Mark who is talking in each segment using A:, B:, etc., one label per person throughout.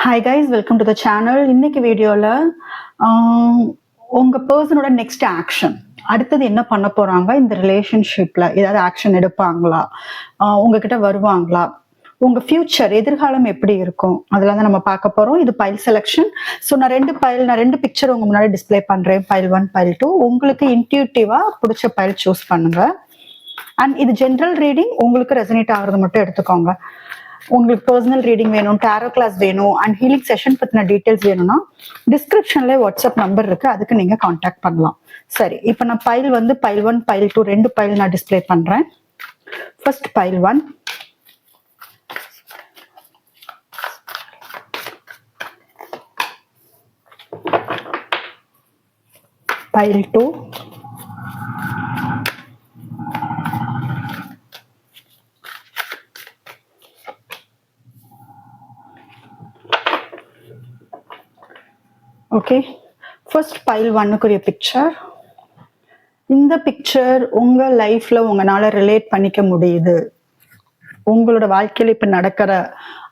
A: Hi guys, welcome to the channel. இன்னைக்கு வீடியோவில் உங்கள் பர்சனோட நெக்ஸ்ட் ஆக்ஷன், அடுத்தது என்ன பண்ண போகிறாங்க, இந்த ரிலேஷன்ஷிப்பில் ஏதாவது ஆக்ஷன் எடுப்பாங்களா, உங்ககிட்ட வருவாங்களா, உங்கள் ஃபியூச்சர் எதிர்காலம் எப்படி இருக்கும், அதெல்லாம் தான் நம்ம பார்க்க போகிறோம். இது பைல் செலெக்ஷன். ஸோ நான் ரெண்டு பிக்சர் உங்கள் முன்னாடி டிஸ்பிளே பண்ணுறேன், பைல் 1 பைல் 2. உங்களுக்கு இன்ட்யூட்டிவாக பிடிச்ச பைல் சூஸ் பண்ணுங்கள். அண்ட் இது ஜென்ரல் ரீடிங், உங்களுக்கு ரெசனேட் ஆகிறது மட்டும் எடுத்துக்கோங்க. உங்களுக்கு பர்சனல் ரீடிங் வேணும், டேரோ கிளாஸ் வேணும், அண்ட் ஹீலிங் செஷன் பற்றின டீட்டெயில்ஸ் வேணும்னா டிஸ்கிரிப்ஷன்ல வாட்ஸ்அப் நம்பர் இருக்கு, அதுக்கு நீங்க காண்டாக்ட் பண்ணலாம். சரி, இப்போ நான் பைல் பைல் 1 பைல் 2 ரெண்டு பைல் நான் டிஸ்பிளே பண்றேன். First file 1, file 2, okay. First file 1க்குரிய பிக்சர். இந்த பிக்சர் உங்க லைஃப்ல உங்களால ரிலேட் பண்ணிக்க முடியுது, உங்களோட வாழ்க்கையில இப்ப நடக்கிற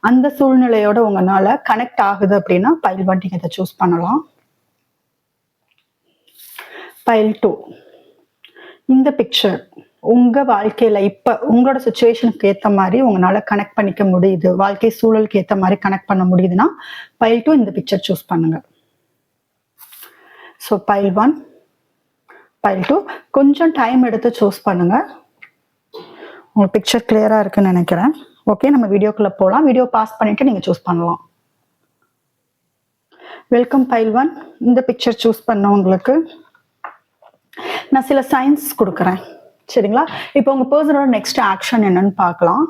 A: அந்த சூழ்நிலையோட உங்களால கனெக்ட் ஆகுது அப்படின்னா பைல் 1 நீங்க இதை சூஸ் பண்ணலாம். பைல் 2, இந்த பிக்சர் உங்க வாழ்க்கையில இப்ப உங்களோட சுச்சுவேஷனுக்கு ஏத்த மாதிரி உங்களால கனெக்ட் பண்ணிக்க முடியுது, வாழ்க்கை சூழலுக்கு ஏத்த மாதிரி கனெக்ட் பண்ண முடியுதுன்னா பைல் 2 இந்த பிக்சர் சூஸ் பண்ணுங்க. ஸோ பைல் 1 பைல் 2 கொஞ்சம் டைம் எடுத்து சூஸ் பண்ணுங்க. உங்க பிக்சர் கிளியரா இருக்குன்னு நினைக்கிறேன். ஓகே, நம்ம வீடியோக்குள்ள போகலாம். வீடியோ பாஸ் பண்ணிட்டு நீங்க சூஸ் பண்ணலாம். Welcome file 1. இந்த பிக்சர் சூஸ் பண்ணவங்களுக்கு நான் சில சைன்ஸ் கொடுக்குறேன், சரிங்களா? இப்போ உங்க பர்சனோட நெக்ஸ்ட் ஆக்ஷன் என்னன்னு பார்க்கலாம்.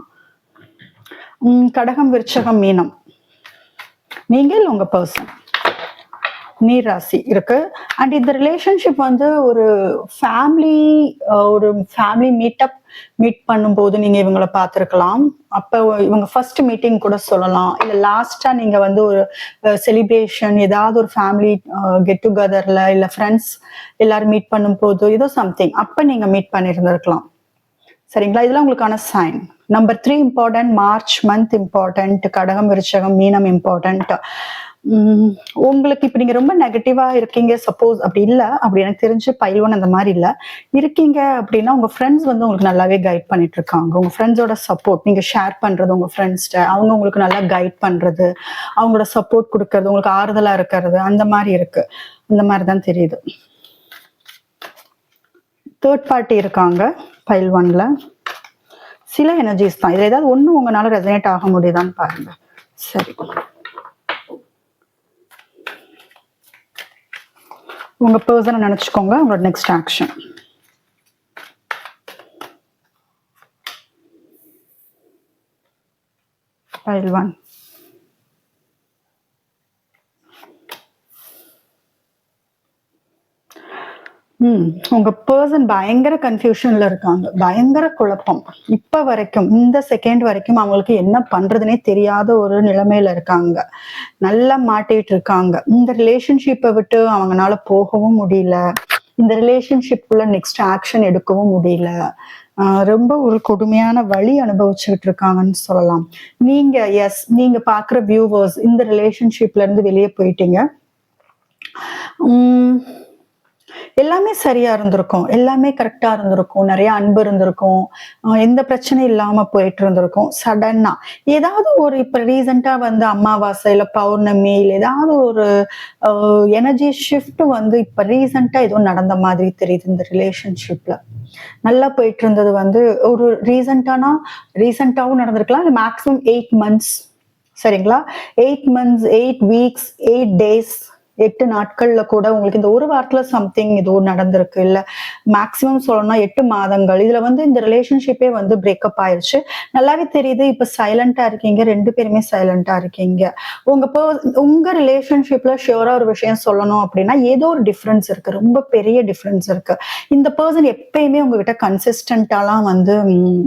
A: கடகம், விருச்சகம், மீனம், நீங்க இல்லை உங்க பர்சன் நீர் ராசி இருக்கு. அண்ட் இந்த ரிலேஷன்ஷிப் ஒரு ஃபேமிலி மீட் பண்ணும்போது நீங்க இவங்களை பார்த்துருக்கலாம். அப்போ இவங்க ஃபர்ஸ்ட் மீட்டிங் கூட சொல்லலாம், இல்லை லாஸ்டா நீங்க ஒரு செலிப்ரேஷன், ஏதாவது ஒரு ஃபேமிலி கெட் டுகெதர்ல இல்லை ஃப்ரெண்ட்ஸ் எல்லாரும் மீட் பண்ணும்போது ஏதோ சம்திங் அப்போ நீங்க மீட் பண்ணியிருந்திருக்கலாம், சரிங்களா? இதெல்லாம் உங்களுக்கான sign. Number 3 important, March month important, கடகம், விருச்சகம், மீனம் இம்பார்ட்டன்ட். உங்களுக்கு இப்ப நீங்க ரொம்ப நெகட்டிவா இருக்கீங்க, சப்போஸ் அப்படி இல்லை, அப்படி எனக்கு தெரிஞ்சு பைல் 1 அந்த மாதிரி இல்லை இருக்கீங்க அப்படின்னா உங்க ஃப்ரெண்ட்ஸ் உங்களுக்கு நல்லாவே கைட் பண்ணிட்டு இருக்காங்க. உங்க ஃப்ரெண்ட்ஸோட சப்போர்ட் நீங்க ஷேர் பண்றது, உங்க ஃப்ரெண்ட்ஸ்ட அவங்க உங்களுக்கு நல்லா கைட் பண்றது, அவங்களோட சப்போர்ட் கொடுக்கறது, உங்களுக்கு ஆறுதலா இருக்கிறது, அந்த மாதிரி இருக்கு. அந்த மாதிரி தான் தெரியுது. தேர்ட் பார்ட்டி இருக்காங்க பைல் 1ல. சில எனர்ஜிஸ் தான் இதுல, ஏதாவது ஒண்ணு உங்களால ரெசனேட் ஆக முடியுதான்னு பாருங்க. சரி, உங்க பர்சனை நினைச்சுக்கோங்க. உங்களோட நெக்ஸ்ட் ஆக்ஷன் பைல் 1. உங்க பர்சன் பயங்கர கன்ஃபியூஷன்ல இருக்காங்க, பயங்கர குழப்பம். இப்ப வரைக்கும் இந்த செகண்ட் வரைக்கும் அவங்களுக்கு என்ன பண்றதுனே தெரியாத ஒரு நிலைமையில இருக்காங்க, நல்லா மாட்டிட்டு இருக்காங்க. இந்த ரிலேஷன்ஷிப்பை விட்டு அவங்களால போகவும் முடியல, இந்த ரிலேஷன்ஷிப்புள்ள நெக்ஸ்ட் ஆக்ஷன் எடுக்கவும் முடியல. ரொம்ப ஒரு கொடுமையான வழி அனுபவிச்சுக்கிட்டு இருக்காங்கன்னு சொல்லலாம். நீங்க பாக்குற வியூவர்ஸ் இந்த ரிலேஷன்ஷிப்ல இருந்து வெளியே போயிட்டீங்க. எல்லாமே சரியா இருந்திருக்கும், எல்லாமே கரெக்டா இருந்திருக்கும், நிறைய அன்பு இருந்திருக்கும், எந்த பிரச்சனையும் இல்லாம போயிட்டு இருந்திருக்கும். சடனா ஏதாவது ஒரு இப்ப ரீசெண்டா அமாவாசை இல்ல பௌர்ணமி இல்ல ஏதாவது ஒரு எனர்ஜி ஷிஃப்ட் இப்ப ரீசெண்டா ஏதோ நடந்த மாதிரி தெரியுது. இந்த ரிலேஷன்ஷிப்ல நல்லா போயிட்டு இருந்தது ஒரு ரீசெண்டாவும் நடந்திருக்கலாம், இல்ல மேக்ஸிமம் 8 months, சரிங்களா? 8 months, 8 weeks, 8 days, 8 நாட்கள்ல கூட உங்களுக்கு இந்த ஒரு வாரத்துல சம்திங் ஏதோ நடந்திருக்கு, இல்ல மேக்சிமம் சொல்லணும்னா 8 மாதங்கள். இதுல இந்த ரிலேஷன்ஷிப்பே பிரேக்கப் ஆயிடுச்சு, நல்லாவே தெரியுது. இப்ப சைலண்டா இருக்கீங்க, ரெண்டு பேருமே சைலண்டா இருக்கீங்க. உங்க ரிலேஷன்ஷிப்ல ஷியூரா ஒரு விஷயம் சொல்லணும் அப்படின்னா ஏதோ ஒரு டிஃபரன்ஸ் இருக்கு, ரொம்ப பெரிய டிஃபரன்ஸ் இருக்கு. இந்த பர்சன் எப்பயுமே உங்ககிட்ட கன்சிஸ்டன்டாலாம்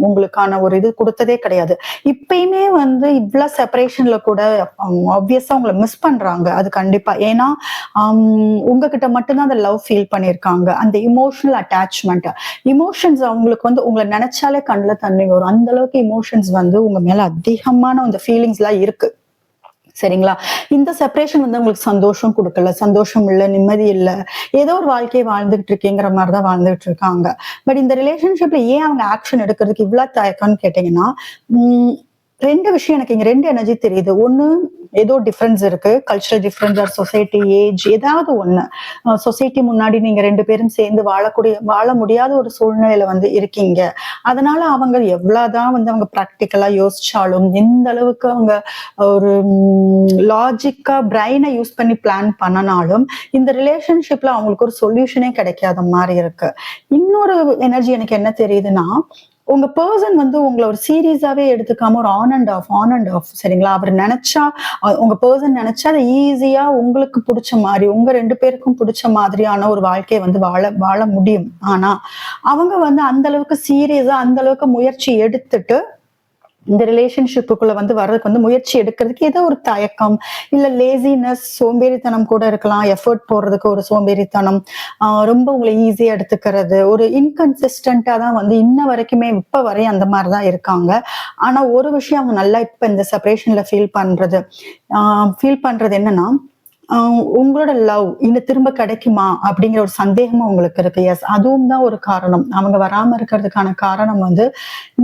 A: உங்களுக்கான ஒரு இது கொடுத்ததே கிடையாது. இப்பயுமே இவ்வளவு செப்பரேஷன்ல கூட ஆப்வியஸா உங்களை மிஸ் பண்றாங்க, அது கண்டிப்பா. ஏன்னா உங்ககிட்ட மட்டும்தான் அந்த லவ் ஃபீல் பண்ணியிருக்காங்க, அந்த இமோஷனல் அட்டாச்மெண்ட், இமோஷன்ஸ் அவங்களுக்கு உங்களை நினைச்சாலே கண்ணுல தண்ணி வரும். அந்த அளவுக்கு இமோஷன்ஸ் உங்க மேல அதிகமான அந்த ஃபீலிங்ஸ் எல்லாம் இருக்கு. சரிங்களா? இந்த செப்பரேஷன் வந்து உங்களுக்கு சந்தோஷம் குடுக்கல. சந்தோஷம் இல்ல, நிம்மதி இல்ல. ஏதோ ஒரு வாழ்க்கைய வாழ்ந்துகிட்டு இருக்கேங்கிற மாரி தான் வாழ்ந்துகிட்டு இருக்காங்க. பட் இந்த ரிலேஷன்ஷிப்ல ஏன் அவங்க ஆக்ஷன் எடுக்கிறதுக்கு இவ்ளோ தயக்கம்ன்னு கேட்டீங்கன்னா, ம் 2 விஷயம் எனக்கு இங்க 2 எனர்ஜி தெரியுது. ஒண்ணு ஏதோ டிஃபரன்ஸ் இருக்கு. Cultural difference or society, age ஏதாவது ஒண்ணு. சொசைட்டி முன்னாடி நீங்க 2 பேரும் சேர்ந்து வாழ முடியாத ஒரு சூழ்நிலையில வந்து இருக்கீங்க. அதனால அவங்க எவ்வளவுதான் வந்து அவங்க பிராக்டிகலா யோசிச்சாலும், எந்த அளவுக்கு அவங்க ஒரு லாஜிக்கா பிரைனை யூஸ் பண்ணி பிளான் பண்ணனாலும், இந்த ரிலேஷன்ஷிப்ல அவங்களுக்கு ஒரு சொல்யூஷனே கிடைக்காத மாரி இருக்கு. இன்னொரு எனர்ஜி எனக்கு என்ன தெரியுதுன்னா, உங்க பெர்சன் வந்து உங்கள ஒரு சீரியஸாவே எடுத்துக்காம ஒரு ஆன் அண்ட் ஆஃப் சரிங்களா? அவர் நெனச்சா உங்க பெர்சன் நெனச்சா அத ஈஸியா உங்களுக்கு புடிச்ச மாரி, உங்க 2 பேருக்கும் புடிச்ச மாதிரியான ஒரு வாழ்க்கைய வந்து வாழ முடியும். ஆனா, அவங்க வந்து அந்த அளவுக்கு சீரியஸா, அந்த அளவுக்கு முயற்சி எடுத்துட்டு இந்த ரிலேஷன்ஷிப்புக்குள்ள வந்து வர்றதுக்கு வந்து முயற்சி எடுக்கிறதுக்கு ஏதோ ஒரு தயக்கம், இல்ல லேசினஸ், சோம்பேறித்தனம் கூட இருக்கலாம். எஃபோர்ட் போடுறதுக்கு ஒரு சோம்பேறித்தனம், ரொம்ப உங்கள ஈஸியா எடுத்துக்கிறது, ஒரு இன்கன்சிஸ்டன்ட்டா தான் வந்து இன்ன வரைக்குமே இப்ப வரையும் அந்த மாரி தான் இருக்காங்க. ஆனா ஒரு விஷயம் அவங்க நல்லா இப்ப இந்த செப்பரேஷன்ல ஃபீல் பண்றது என்னன்னா, உங்களோட லவ் இன்னும் திரும்ப கிடைக்குமா? அப்படிங்கிற ஒரு சந்தேகமும் உங்களுக்கு இருக்கு. எஸ், அதுவும் தான் ஒரு காரணம். அவங்க வராம இருக்கிறதுக்கான காரணம் வந்து,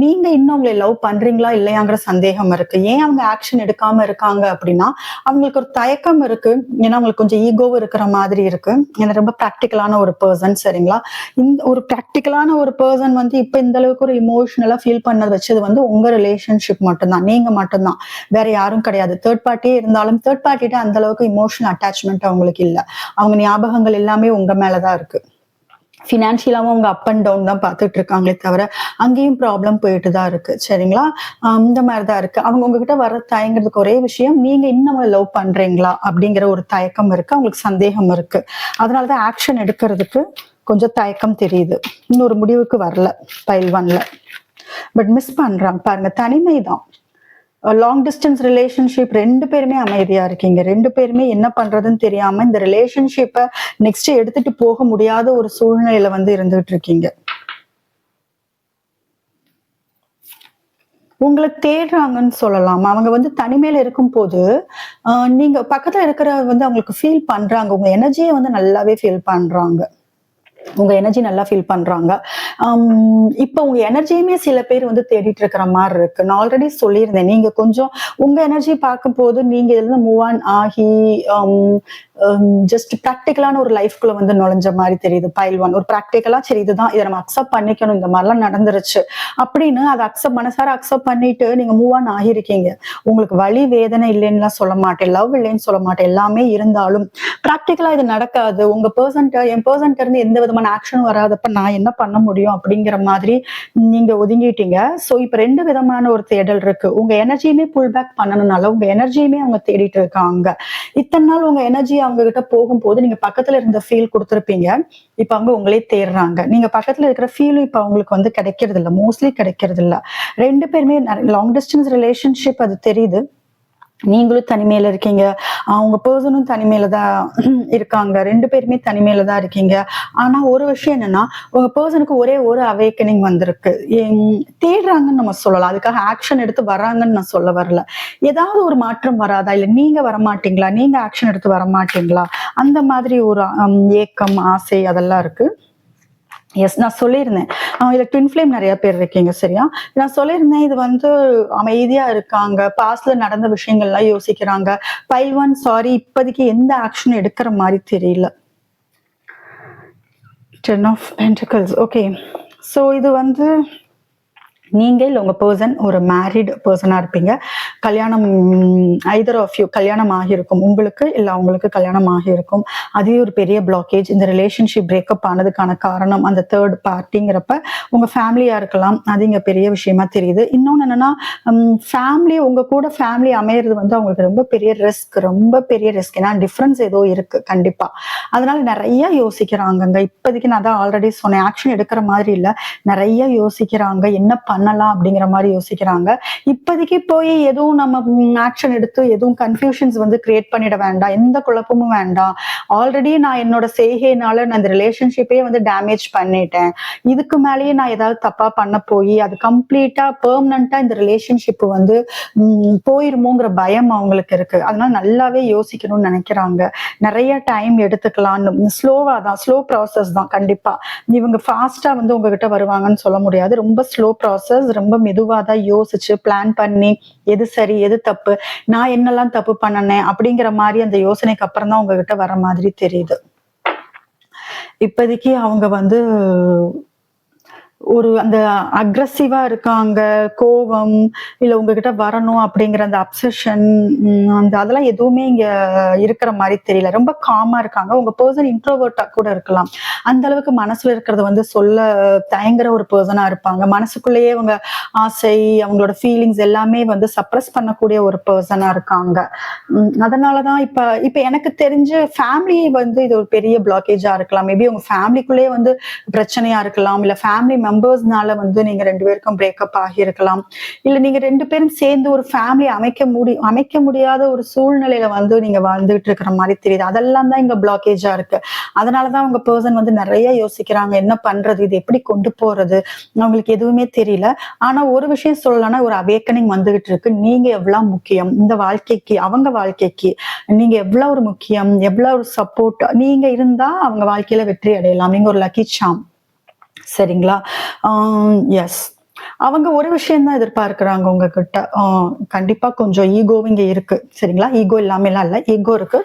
A: நீங்க இன்னும் அவங்கள லவ் பண்றீங்களா? இல்லையாங்கிற சந்தேகம் இருக்கு. ஏன் அவங்க ஆக்ஷன் எடுக்காம இருக்காங்க அப்படின்னா, அவங்களுக்கு ஒரு தயக்கம் இருக்கு. ஏன்னா அவங்களுக்கு கொஞ்சம் ஈகோவும் இருக்கிற மாதிரி இருக்கு. ஏன்னா ரொம்ப பிராக்டிகலான ஒரு பெர்சன் சரிங்களா? இந்த ஒரு பிராக்டிகலான ஒரு பெர்சன் வந்து இப்ப இந்த அளவுக்கு ஒரு இமோஷனலா ஃபீல் பண்ணது வச்சது வந்து உங்க ரிலேஷன்ஷிப் மட்டும்தான். நீங்க மட்டும்தான். வேற யாரும் கிடையாது. தேர்ட் பார்ட்டியே இருந்தாலும் தேர்ட் பார்ட்டிட்ட அந்த அளவுக்கு இமோஷனல் அட்டாச்மெண்ட் அவங்களுக்கு இல்ல. அவங்க ஞாபகங்கள் எல்லாமே உங்க மேலதான் இருக்கு. ஃபினான்ஷியலாவும் அவங்க அப் அண்ட் டவுன் தான் பார்த்துட்டு இருக்காங்களே தவிர, அங்கேயும் ப்ராப்ளம் போயிட்டு தான் இருக்கு. சரிங்களா? இந்த மாரி தான் இருக்கு. அவங்க உங்ககிட்ட வர தயங்குறதுக்கு ஒரே விஷயம், நீங்க இன்னும் அவங்கள லவ் பண்றீங்களா? அப்படிங்கிற ஒரு தயக்கம் இருக்கு. அவங்களுக்கு சந்தேகம் இருக்கு. அதனால தான் ஆக்ஷன் எடுக்கிறதுக்கு கொஞ்சம் தயக்கம் தெரியுது. இன்னொரு முடிவுக்கு வரல பைல் 1ல. பட் மிஸ் பண்றாங்க. பாருங்க, தனிமை தான். லாங் டிஸ்டன்ஸ் ரிலேஷன்ஷிப் 2 பேருமே அமைதியா இருக்கீங்க. 2 பேருமே என்ன பண்றதுன்னு தெரியாம இந்த ரிலேஷன்ஷிப்ப நெக்ஸ்ட் எடுத்துட்டு போக முடியாத ஒரு சூழ்நிலையில வந்து இருந்துட்டு இருக்கீங்க. உங்கள தேடுறாங்கன்னு சொல்லலாம். அவங்க வந்து தனிமையில இருக்கும்போது, நீங்க பக்கத்துல இருக்கிற வந்து அவங்களுக்கு ஃபீல் பண்றாங்க. உங்க எனர்ஜிய வந்து நல்லாவே ஃபீல் பண்றாங்க. உங்க எனர்ஜி நல்லா ஃபீல் பண்றாங்க. இப்ப உங்க எனர்ஜியுமே சில பேர் வந்து தேடிட்டு இருக்கிற மாரி இருக்கு. நான் ஆல்ரெடி சொல்லியிருந்தேன். நீங்க கொஞ்சம் உங்க எனர்ஜி பார்க்கும்போது நீங்க இதுலருந்து மூவ் ஆன் ஆகி அம் ஜஸ்ட் பிராக்டிகலான ஒரு லைஃப்குள்ள வந்து நுழைஞ்ச மாரி தெரியுது. பைல் 1 ஒரு பிராக்டிகலா சரி இதுதான். இத நம்ம அக்செப்ட் பண்ணிக்கணும். இந்த மாரிலாம் நடந்துருச்சு அப்படின்னு அத மனசார அக்செப்ட் பண்ணிட்டு நீங்க மூவ் ஆன் ஆகியிருக்கீங்க. உங்களுக்கு வலி, வேதனை இல்லைன்னுலாம் சொல்ல மாட்டேன். லவ் இல்லைன்னு சொல்ல மாட்டேன். எல்லாமே இருந்தாலும் பிராக்டிகலா இது நடக்காது. உங்க என் பெர்சன்ட்ட இருந்து எந்த விதமான ஆக்ஷன் வராதப்ப நான் என்ன பண்ண முடியும் அப்படிங்கிற மாதிரி நீங்க ஒதுங்கிட்டீங்க. சோ இப்ப 2 விதமான ஒரு தேடல் இருக்கு. உங்க எனர்ஜியுமே புல் பேக் பண்ணணும்னால உங்க எனர்ஜியுமே அவங்க தேடிட்டு இருக்காங்க. இத்தனை நாள் உங்க எனர்ஜி அவங்க கிட்ட போகும்போது நீங்க பக்கத்துல இருந்த ஃபீல் கொடுத்திருப்பீங்க. இப்ப அவங்க உங்களே தேடுறாங்க. நீங்க பக்கத்துல இருக்கிற ஃபீலும் இப்ப அவங்களுக்கு வந்து கிடைக்கிறது இல்ல. மோஸ்ட்லி கிடைக்கிறது இல்ல. 2 பேருமே லாங் டிஸ்டன்ஸ் ரிலேஷன்ஷிப் அது தெரியுது. நீங்களும் தனிமையில இருக்கீங்க. உங்க பெர்சனும் தனிமையில தான் இருக்காங்க. 2 பேருமே தனிமையில தான் இருக்கீங்க. ஆனா ஒரு விஷயம் என்னன்னா, உங்க பெர்சனுக்கு ஒரே ஒரு அவேக்கனிங் வந்திருக்கு. தேடுறாங்கன்னு நம்ம சொல்லலாம். அதுக்காக ஆக்ஷன் எடுத்து வராங்கன்னு நான் சொல்ல வரல. ஏதாவது ஒரு மாற்றம் வராதா? இல்ல நீங்க வரமாட்டீங்களா? நீங்க ஆக்ஷன் எடுத்து வரமாட்டீங்களா? அந்த மாதிரி ஒரு ஏக்கம், ஆசை அதெல்லாம் இருக்கு. எஸ், நான் சொல்லியிருந்தேன். இதுல ட்வின் ஃப்ளேம் நெறைய பேர் இருக்கீங்க சரியா? நான் சொல்லியிருந்தேன் இது வந்து அமைதியா இருக்காங்க. பாஸ்ட்ல நடந்த விஷயங்கள்லாம் யோசிக்கிறாங்க. பைல் 1 சாரி இப்போதைக்கு எந்த ஆக்ஷனும் எடுக்கிற மாரி தெரியல. 10 ஆஃப் பென்டிகிள்ஸ். ஓகே. சோ இது வந்து நீங்க இல்ல உங்க பெர்சன் ஒரு மேரிட் பெர்சனா இருப்பீங்க. கல்யாணம் ஐதர் ஆஃப் யூ கல்யாணம் ஆகியிருக்கும். உங்களுக்கு இல்ல அவங்களுக்கு கல்யாணம் ஆகியிருக்கும். அதுவே ஒரு பெரிய பிளாக்கேஜ். இந்த ரிலேஷன்ஷிப் பிரேக்கப் ஆனதுக்கான காரணம் அந்த தேர்ட் பார்ட்டிங்கிறப்ப உங்க ஃபேமிலியா இருக்கலாம். அது இங்க பெரிய விஷயமா தெரியுது. இன்னொன்னு என்னன்னா, ஃபேமிலி உங்க கூட ஃபேமிலி அமையறது வந்து அவங்களுக்கு ரொம்ப பெரிய ரிஸ்க். ஏன்னா டிஃபரன்ஸ் ஏதோ இருக்கு கண்டிப்பா. அதனால நிறைய யோசிக்கிறாங்கங்க. இப்போதைக்கு நான் தான் ஆல்ரெடி சொன்னேன். ஆக்ஷன் எடுக்கிற மாதிரி இல்ல. நிறைய யோசிக்கிறாங்க. என்ன பண்ணலாம் அப்படிங்கிற மாதிரி யோசிக்கிறாங்க. இப்போதைக்கு போய் எதுவும் நம்ம ஆக்ஷன் எடுத்து எதுவும் கன்ஃபியூஷன்ஸ் வந்து கிரியேட் பண்ணிட வேண்டாம், எந்த குழப்பமும் வேண்டாம். ஆல்ரெடி நான் என்னோட செய்கையினால நான் இந்த ரிலேஷன்ஷிப்பே வந்து டேமேஜ் பண்ணிட்டேன். இதுக்கு மேலேயே நான் ஏதாவது தப்பா பண்ண போய் அது கம்ப்ளீட்டா பெர்மனண்டா இந்த ரிலேஷன்ஷிப் வந்து போயிருமோங்கிற பயம் அவங்களுக்கு இருக்கு. அதனால நல்லாவே யோசிக்கணும்னு நினைக்கிறாங்க. நிறைய டைம் எடுத்துக்கலாம்னு, ஸ்லோவா தான், ஸ்லோ ப்ராசஸ் தான். கண்டிப்பா இவங்க ஃபாஸ்டா வந்து உங்ககிட்ட வருவாங்கன்னு சொல்ல முடியாது. ரொம்ப ஸ்லோ ப்ராசஸ், ரொம்ப மெதுவா தான் யோசிச்சு பிளான் பண்ணி எது சரி எது தப்பு, நான் என்னெல்லாம் தப்பு பண்ணனேன் அப்படிங்கிற மாதிரி அந்த யோசனைக்கு அப்புறம் தான் உங்ககிட்ட வர மாதிரி தெரியுது. இப்போதைக்கு அவங்க வந்து ஒரு அந்த அக்ரஸிவா இருக்காங்க, கோவம் இல்ல உங்ககிட்ட வரணும் அப்படிங்கிற அந்த அப்சஷன், அந்த அதெல்லாம் எதுவுமே இங்க இருக்கிற மாதிரி தெரியல. ரொம்ப காமா இருக்காங்க. உங்க பர்சன் இன்ட்ரோவர்ட்டா கூட இருக்கலாம். அந்த அளவுக்கு மனசுல இருக்கிறத வந்து சொல்ல தயங்குற ஒரு பர்சனா இருப்பாங்க. மனசுக்குள்ளேயே அவங்க ஆசை, அவங்களோட ஃபீலிங்ஸ் எல்லாமே வந்து சப்ரஸ் பண்ணக்கூடிய ஒரு பர்சனா இருக்காங்க. அதனாலதான் இப்ப இப்ப எனக்கு தெரிஞ்சு ஃபேமிலி வந்து இது ஒரு பெரிய பிளாக்கேஜா இருக்கலாம். மேபி உங்க ஃபேமிலிக்குள்ளேயே வந்து பிரச்சனையா இருக்கலாம், இல்ல ஃபேமிலி மெம்பர்ஸ்னால வந்து நீங்க 2 பேருக்கும் பிரேக்கப் ஆகியிருக்கலாம், இல்ல நீங்க 2 பேரும் சேர்ந்து ஒரு ஃபேமிலி அமைக்க முடியாத ஒரு சூழ்நிலையில வந்து நீங்க வாழ்ந்துட்டு இருக்கிற மாதிரி தெரியுது. அதெல்லாம் தான் இங்க பிளாக்கேஜா இருக்கு. அதனாலதான் உங்க பர்சன் வந்து நிறைய யோசிக்கிறாங்க, என்ன பண்றது, இது எப்படி கொண்டு போறது, அவங்களுக்கு எதுவுமே தெரியல. ஆனா ஒரு விஷயம் சொல்லலாம்னா, ஒரு அவேக்கனிங் வந்துகிட்டு இருக்கு. நீங்க எவ்வளவு முக்கியம் இந்த வாழ்க்கைக்கு, அவங்க வாழ்க்கைக்கு நீங்க எவ்வளவு ஒரு முக்கியம், எவ்வளவு ஒரு சப்போர்ட் நீங்க இருந்தா அவங்க வாழ்க்கையில வெற்றி அடையலாம். நீங்க ஒரு லக்கி சாம். சரிங்களா? எஸ், அவங்க ஒரு விஷயம் தான் எதிர்பார்க்கிறாங்க உங்ககிட்ட. கண்டிப்பா கொஞ்சம் ஈகோ இங்க இருக்கு. சரிங்களா? ஈகோ இல்லாம எல்லாம் இல்ல, ஈகோ இருக்கு.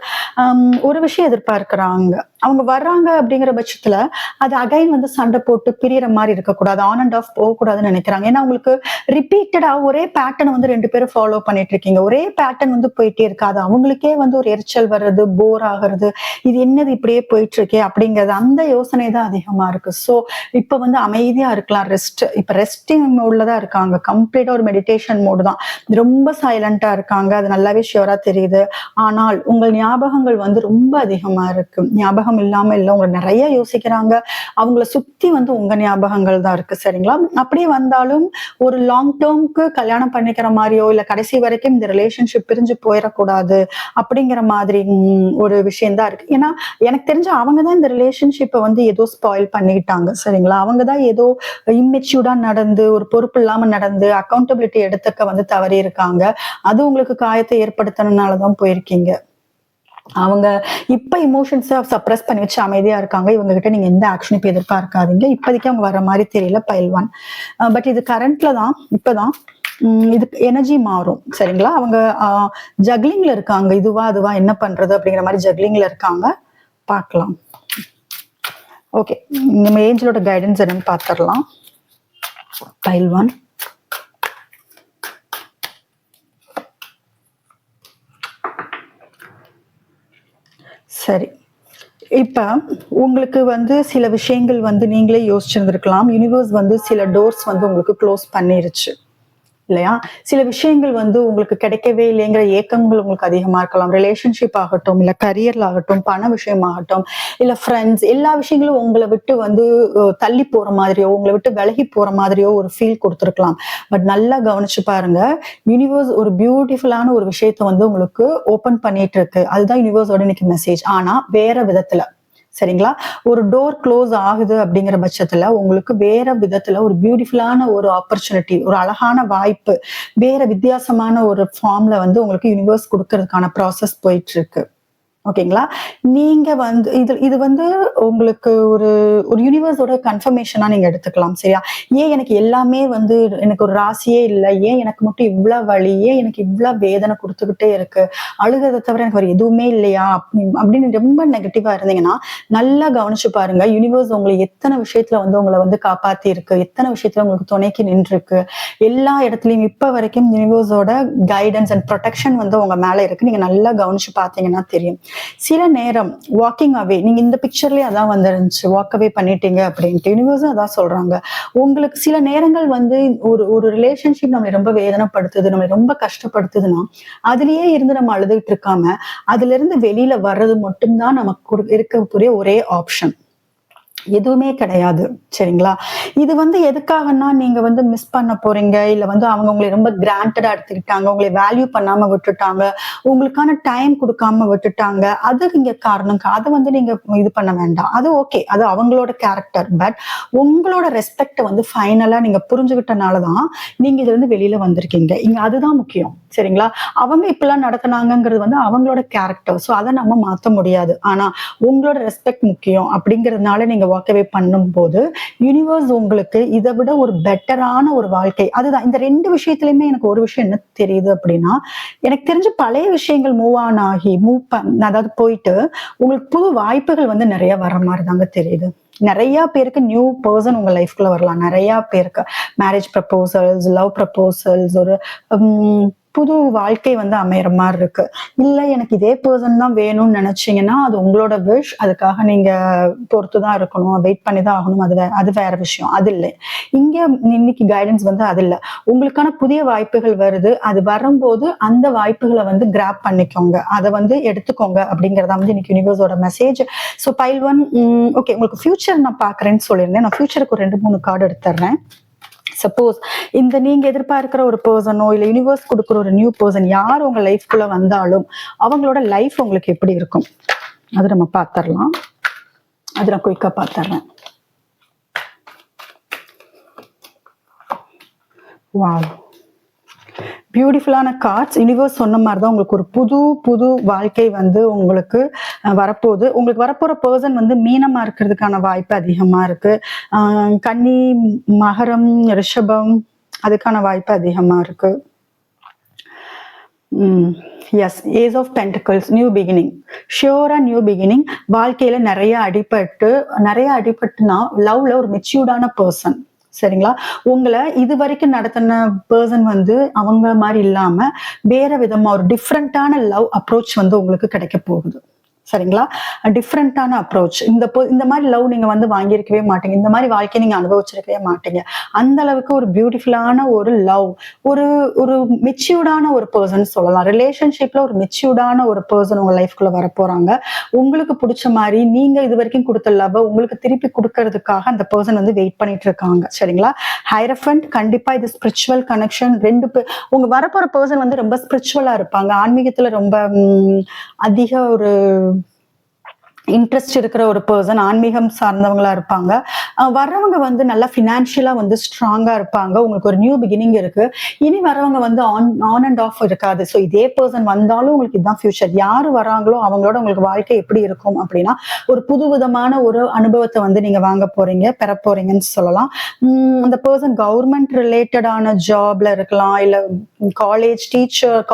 A: ஒரு விஷயம் எதிர்பார்க்கிறாங்க. அவங்க வர்றாங்க அப்படிங்கிற பட்சத்துல அது அகைன் வந்து சண்டை போட்டு பிரியற மாதிரி இருக்கக்கூடாது, ஆன் அண்ட் ஆஃப் போகக்கூடாதுன்னு நினைக்கிறாங்க. ஏன்னா உங்களுக்கு ரிப்பீட்டடா ஒரே பேட்டர்ன் வந்து 2 பேரும் ஃபாலோ பண்ணிட்டு இருக்கீங்க. ஒரே பேட்டர்ன் வந்து போயிட்டே இருக்காது. அவங்களுக்கே வந்து ஒரு எரிச்சல் வர்றது, போர் ஆகுறது, இது என்னது இப்படியே போயிட்டு இருக்கே அப்படிங்கிறது, அந்த யோசனை தான் அதிகமா இருக்கு. சோ இப்ப வந்து அமைதியா இருக்கலாம், ரெஸ்ட். இப்ப ரெஸ்டிங் மோட்ல தான் இருக்காங்க. கம்ப்ளீட்டா ஒரு மெடிடேஷன் மோடு தான். ரொம்ப சைலண்டா இருக்காங்க, அது நல்லாவே ஷியூரா தெரியுது. ஆனால் உங்கள் ஞாபகங்கள் வந்து ரொம்ப அதிகமா இருக்கு. ஞாபகம் இல்லாம இல்ல, உங்களை நிறைய யோசிக்கிறாங்க. அவங்கள சுத்தி வந்து உங்க ஞாபகங்கள் தான் இருக்கு. சரிங்களா? அப்படியே வந்தாலும் ஒரு லாங் டேர்ம்க்கு கல்யாணம் பண்ணிக்கிற மாதிரியோ இல்ல கடைசி வரைக்கும் இந்த ரிலேஷன்ஷிப் பிரிஞ்சு போயிடக்கூடாது அப்படிங்கிற மாதிரி ஒரு விஷயம் தான் இருக்கு. ஏன்னா எனக்கு தெரிஞ்ச அவங்கதான் இந்த ரிலேஷன்ஷிப்பை வந்து ஏதோ ஸ்பாயில் பண்ணிக்கிட்டாங்க. சரிங்களா? அவங்கதான் ஏதோ இம்மெச்சூர்டா நடந்து, ஒரு பொறுப்பு இல்லாம நடந்து, அக்கௌண்டபிலிட்டி எடுத்துக்க வந்து தவறி இருக்காங்க. அது உங்களுக்கு காயத்தை ஏற்படுத்தினாலதான் போயிருக்கீங்க. அவங்க இப்ப இமோஷன்ஸை சப்ரஸ் பண்ணி வச்சு அமைதியா இருக்காங்க. இவங்க கிட்ட நீங்க எந்த ஆக்ஷன் இப்ப எதிர்பார்க்காதீங்க. இப்போதைக்கு அவங்க வர மாதிரி தெரியல பைல்வான். பட் இது கரண்ட்ல தான், இப்பதான் இதுக்கு எனர்ஜி மாறும். சரிங்களா? அவங்க ஜக்லிங்ல இருக்காங்க. இதுவா அதுவா என்ன பண்றது அப்படிங்கிற மாதிரி ஜக்லிங்ல இருக்காங்க. பார்க்கலாம். ஓகே, நம்ம ஏஞ்சலோட கைடன்ஸ் என்னன்னு பார்த்துடலாம். பைல்வான், சரி. இப்ப உங்களுக்கு வந்து சில விஷயங்கள் வந்து நீங்களே யோசிச்சிருந்திருக்கலாம். யூனிவர்ஸ் வந்து சில டோர்ஸ் வந்து உங்களுக்கு க்ளோஸ் பண்ணிருச்சு இல்லையா? சில விஷயங்கள் வந்து உங்களுக்கு கிடைக்கவே இல்லைங்கிற ஏக்கங்கள் உங்களுக்கு அதிகமா இருக்கலாம். ரிலேஷன்ஷிப் ஆகட்டும், இல்ல கரியர்ல ஆகட்டும், பண விஷயமாகட்டும், இல்ல ஃப்ரெண்ட்ஸ், எல்லா விஷயங்களும் உங்களை விட்டு வந்து தள்ளி போற மாதிரியோ, உங்களை விட்டு விலகி போற மாதிரியோ ஒரு ஃபீல் கொடுத்துருக்கலாம். பட் நல்லா கவனிச்சு பாருங்க, யூனிவர்ஸ் ஒரு பியூட்டிஃபுல்லான ஒரு விஷயத்த வந்து உங்களுக்கு ஓபன் பண்ணிட்டு இருக்கு. அதுதான் யூனிவர்ஸோட இன்னைக்கு மெசேஜ். ஆனா வேற விதத்துல. சரிங்களா? ஒரு டோர் க்ளோஸ் ஆகுது அப்படிங்கிற பட்சத்துல உங்களுக்கு வேற விதத்துல ஒரு பியூட்டிஃபுல்லான ஒரு ஆப்பர்ச்சுனிட்டி, ஒரு அழகான வாய்ப்பு வேற வித்தியாசமான ஒரு ஃபார்ம்ல வந்து உங்களுக்கு யூனிவர்ஸ் கொடுக்கறதுக்கான ப்ராசஸ் போயிட்டு இருக்கு. ஓகேங்களா? நீங்க வந்து இது வந்து உங்களுக்கு ஒரு ஒரு யூனிவர்ஸோட கன்ஃபர்மேஷனா நீங்க எடுத்துக்கலாம். சரியா? ஏன் எனக்கு எல்லாமே வந்து எனக்கு ஒரு ராசியே இல்லை, ஏன் எனக்கு மட்டும் இவ்வளவு வலி, ஏன் எனக்கு இவ்வளவு வேதனை கொடுத்துக்கிட்டே இருக்கு, அழுகதை தவிர எனக்கு வேற எதுவுமே இல்லையா அப்படின்னு ரொம்ப நெகட்டிவா இருந்தீங்கன்னா நல்லா கவனிச்சு பாருங்க. யூனிவர்ஸ் உங்களை எத்தனை விஷயத்துல வந்து உங்களை வந்து காப்பாத்தி இருக்கு, எத்தனை விஷயத்துல உங்களுக்கு துணைக்கு நின்று இருக்கு. எல்லா இடத்துலயும் இப்ப வரைக்கும் யூனிவர்ஸோட கைடன்ஸ் அண்ட் ப்ரொடெக்ஷன் வந்து உங்க மேல இருக்கு. நீங்க நல்லா கவனிச்சு பாத்தீங்கன்னா தெரியும். சில நேரம் வாக்கிங் அவே, நீங்க இந்த பிக்சர்லயே அதான் வந்துருந்துச்சு, வாக் அவே பண்ணிட்டீங்க அப்படின்ட்டு யூனிவர்ஸும் அதான் சொல்றாங்க. உங்களுக்கு சில நேரங்கள் வந்து ஒரு ரிலேஷன்ஷிப் நம்மளை ரொம்ப வேதனைப்படுத்துது, நம்மளை ரொம்ப கஷ்டப்படுத்துதுன்னா அதுலயே இருந்து நம்ம அழுதுகிட்டு இருக்காம அதுல இருந்து வெளியில வர்றது மட்டும்தான் நமக்கு இருக்கக்கூடிய ஒரே ஆப்ஷன். எதுவுமே கிடையாது. சரிங்களா? இது வந்து எதுக்காகன்னா, நீங்க வந்து மிஸ் பண்ண போறீங்க. இல்ல வந்து அவங்க உங்கள ரொம்ப கிராண்டடா எடுத்துக்கிட்டாங்க. உங்கள வேல்யூ பண்ணாம விட்டுட்டாங்க. உங்களுக்கான டைம் குடுக்காம விட்டுட்டாங்க. அது இங்க காரணம். அத வந்து நீங்க இது பண்ண வேண்டாம். அது ஓகே. அது அவங்களோட கேரக்டர். பட் உங்களோட ரெஸ்பெக்ட்ட வந்து ஃபைனலா நீங்க புரிஞ்சுகிட்டனால தான், நீங்க இதுலருந்து வெளில வந்திருக்கீங்க. இங்க அதுதான் முக்கியம். சரிங்களா? அவங்க இப்படிலாம் நடத்துனாங்கங்கிறது வந்து அவங்களோட கேரக்டர். ஸோ அத நம்ம மாத்த முடியாது. ஆனா, உங்களோட ரெஸ்பெக்ட் முக்கியம் அப்படிங்கிறதுனால நீங்க வாக் அவே பண்ணும்போது, யூனிவர்ஸ் உங்களுக்கு இத விட ஒரு பெட்டரான ஒரு வாழ்க்கை அதுதான். இந்த 2 விஷயத்திலயுமே எனக்கு ஒரு விஷயம் என்ன தெரியுது அப்படின்னா, எனக்கு தெரிஞ்சு பழைய விஷயங்கள் மூவ் ஆன் ஆகி, அதாவது போயிட்டு, உங்களுக்கு புது வாய்ப்புகள் வந்து நெறைய வர மாரி தாங்க தெரியுது. நெறைய பேருக்கு நியூ பெர்சன் உங்க லைஃப்குள்ள வரலாம். நெறைய பேருக்கு மேரேஜ் ப்ரப்போசல்ஸ், லவ் ப்ரப்போசல்ஸ், ஒரு ம் புது வாழ்க்கை வந்து அமையற மாரி இருக்கு. இல்ல எனக்கு இதே பெர்சன் தான் வேணும்னு நெனச்சீங்கன்னா, அது உங்களோட விஷ். அதுக்காக நீங்க பொறுத்து தான் இருக்கணும். வெயிட் பண்ணி தான் ஆகணும். அது வேற விஷயம். அது இல்ல. இங்க இன்னைக்கு கைடன்ஸ் வந்து அது இல்ல. உங்களுக்கான புதிய வாய்ப்புகள் வருது. அது வரும்போது அந்த வாய்ப்புகள வந்து கிராப் பண்ணிக்கோங்க. அத வந்து எடுத்துக்கோங்க அப்படிங்கிறதா வந்து இன்னைக்கு யூனிவர்ஸோட மெசேஜ். ஸோ பைல் 1 ஓகே உங்களுக்கு ஃபியூச்சர் நான் பார்க்குறேன்னு சொல்லியிருந்தேன். நான் ஃபியூச்சருக்கு ஒரு 2, 3 கார்டு எடுத்துர்றேன். சப்போஸ் இந்த நீங்க எதிர்பார்க்கிற ஒரு பெர்சனோ இல்ல யூனிவர்ஸ் குடுக்குற ஒரு நியூ பெர்சன் யார் உங்க லைஃப்குள்ள வந்தாலும் அவங்களோட லைஃப் உங்களுக்கு எப்படி இருக்கும்? அது நம்ம பாத்துரலாம். அது நான் குயிக்கா பாத்துறேன். வாவ்! பியூட்டிஃபுல்லான கார்ட்ஸ். யூனிவர்ஸ் சொன்ன மாதிரி தான் உங்களுக்கு ஒரு புது வாழ்க்கை வந்து உங்களுக்கு வரப்போகுது. உங்களுக்கு வரப்போற பெர்சன் வந்து மீனமா இருக்கிறதுக்கான வாய்ப்பு அதிகமா இருக்கு. கன்னி, மகரம், ரிஷபம் அதுக்கான வாய்ப்பு அதிகமா இருக்கு. Yes, ace of pentacles, new beginning. ஷியோரா நியூ பிகினிங். வாழ்க்கையில நிறைய அடிபட்டுனா லவ்ல ஒரு மெச்சூர்டான பர்சன். சரிங்களா? உங்களை இது வரைக்கும் நடத்தின பர்சன் வந்து அவங்க மாதிரி இல்லாம வேற விதமா ஒரு டிஃப்ரெண்டான லவ் அப்ரோச் வந்து உங்களுக்கு கிடைக்க போகுது. சரிங்களா? டிஃப்ரெண்டான அப்ரோச். இந்த மாதிரி லவ் நீங்க வந்து வாங்கியிருக்கவே மாட்டீங்க. இந்த மாதிரி வாழ்க்கையை நீங்க அனுபவிச்சிருக்கவே மாட்டீங்க. அந்த அளவுக்கு ஒரு பியூட்டிஃபுல்லான ஒரு லவ், ஒரு ஒரு மெச்சூர்டான ஒரு பர்சன் சொல்லலாம். ரிலேஷன்ஷிப்ல ஒரு மெச்சூர்டான ஒரு பர்சன் உங்க லைஃப்குள்ள வர போறாங்க. உங்களுக்கு பிடிச்ச மாதிரி நீங்க இது வரைக்கும் கொடுத்த லவ் உங்களுக்கு திருப்பி கொடுக்கறதுக்காக அந்த பர்சன் வந்து வெயிட் பண்ணிட்டு இருக்காங்க. சரிங்களா? ஹைரஃபண்ட் கண்டிப்பா இது ஸ்பிரிச்சுவல் கனெக்ஷன். உங்க வரப்போற பர்சன் வந்து ரொம்ப ஸ்பிரிச்சுவலா இருப்பாங்க. ஆன்மீகத்துல ரொம்ப அதிக ஒரு இன்ட்ரெஸ்ட் இருக்கிற ஒரு பர்சன், ஆன்மீகம் சார்ந்தவங்களா இருப்பாங்க. வர்றவங்க வந்து நல்லா ஃபினான்ஷியலா வந்து ஸ்ட்ராங்கா இருப்பாங்க. உங்களுக்கு ஒரு நியூ பிகினிங் இருக்கு. இனி வரவங்க வந்து ஆன் அண்ட் ஆஃப் இருக்காது. ஸோ இதே பர்சன் வந்தாலும் உங்களுக்கு இதுதான் ஃபியூச்சர். யாரு வராங்களோ அவங்களோட உங்களுக்கு வாழ்க்கை எப்படி இருக்கும் அப்படின்னா ஒரு புது விதமான ஒரு அனுபவத்தை வந்து நீங்க வாங்க போறீங்க, பெற போறீங்கன்னு சொல்லலாம். அந்த பர்சன் கவர்மெண்ட் ரிலேட்டடான ஜாப்ல இருக்கலாம், இல்ல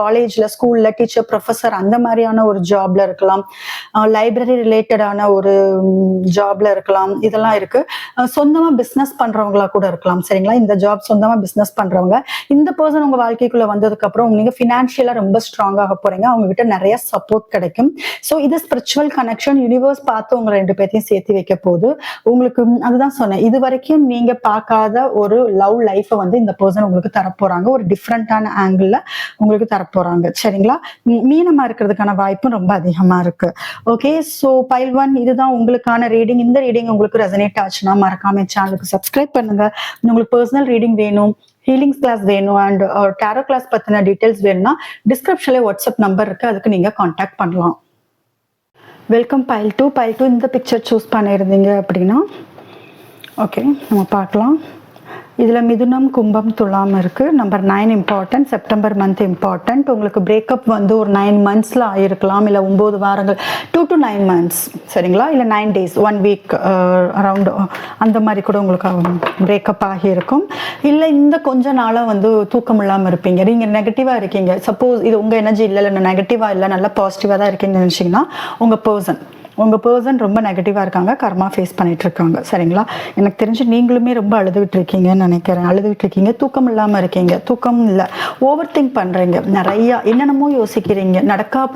A: காலேஜ்ல ஸ்கூல்ல டீச்சர், ப்ரொஃபஸர் அந்த மாதிரியான ஒரு ஜாப்ல இருக்கலாம், லைப்ரரி ரிலேட்டடான ஒரு ஜாப்ல இருக்கலாம். இதெல்லாம் இருக்கு. சொந்தமா பிசினஸ் பண்றவங்களா கூட இருக்கலாம். சரிங்களா? இந்த ஜாப் சொந்தமா பிசினஸ் பண்றவங்க. இந்த பர்சன் உங்க வாழ்க்கைக்குள்ள வந்ததுக்கு அப்புறம் நீங்க பினான்சியலா ரொம்ப ஸ்ட்ராங் ஆக போறீங்க. அவங்க கிட்ட நிறைய சப்போர்ட் கிடைக்கும். சோ இது ஸ்பிரிச்சுவல் கனெக்ஷன். யூனிவர்ஸ் பார்த்து உங்க 2 பேத்தையும் சேர்த்து வைக்க போகுது. உங்களுக்கு அதுதான் சொன்னேன். இது வரைக்கும் நீங்க பார்க்காத ஒரு லவ் லைஃப வந்து இந்த பர்சன் உங்களுக்கு தரப்போறாங்க. ஒரு டிஃப்ரெண்டான ஆங்கிள் உங்களுக்கு தரப்போறாங்க. சரிங்களா? மீனமா இருக்கிறதுக்கான வாய்ப்பும் ரொம்ப அதிகமா இருக்கு. ஓகே, சோ பைல் 1 இதுதான் உங்களுக்கான ரீடிங். இந்த ரீடிங் உங்களுக்கு ரெசனேட் ஆச்சுன்னா மறக்காம சேனலுக்கு சப்ஸ்கிரைப் பண்ணுங்க. உங்களுக்கு பர்சனல் ரீடிங் வேணும், ஹீலிங்ஸ் கிளாஸ் வேணும் அண்ட் டாரோ கிளாஸ் பத்தின டீடைல்ஸ் வேணும்னா டிஸ்கிரிப்ஷன்ல வாட்ஸ்அப் நம்பர் இருக்கு. அதுக்கு நீங்க கான்டாக்ட் பண்ணலாம். வெல்கம் பைல் 2 இந்த பிக்சர் சூஸ் பண்ணியிருந்தீங்க அப்படின்னா ஓகே நம்ம பார்க்கலாம். இதுல மிதுனம், கும்பம், துலாம் இருக்கு. Number 9 important. September month important. உங்களுக்கு பிரேக்கப் வந்து ஒரு 9 மந்த்ஸ்ல ஆயிருக்கலாம், இல்ல 9 வாரங்கள், 2 to 9 months. சரிங்களா? இல்ல 9 days, 1 week அரௌண்ட் அந்த மாதிரி கூட உங்களுக்கு பிரேக்கப் ஆகி இருக்கும். இல்ல இந்த கொஞ்ச நாளா வந்து தூக்கம் இல்லாம இருப்பீங்க, நீங்க நெகட்டிவா இருக்கீங்க. சப்போஸ் இது உங்க எனர்ஜி இல்ல நெகட்டிவா இல்ல, நல்லா பாசிட்டிவா தான் இருக்கீங்கன்னு நினைச்சீங்கன்னா உங்க பர்சன் ரொம்ப நெகட்டிவா இருக்காங்க, கர்மா ஃபேஸ் பண்ணிட்டு இருக்காங்க. சரிங்களா? எனக்கு தெரிஞ்சு நீங்களுமே ரொம்ப அழுதுகிட்டு இருக்கீங்கன்னு நினைக்கிறேன். அழுதுகிட்டு இருக்கீங்க, தூக்கம் இல்லாம இருக்கீங்க. தூக்கம் இல்ல, ஓவர் திங்க் பண்றீங்க, நிறைய என்னென்னமோ யோசிக்கிறீங்க,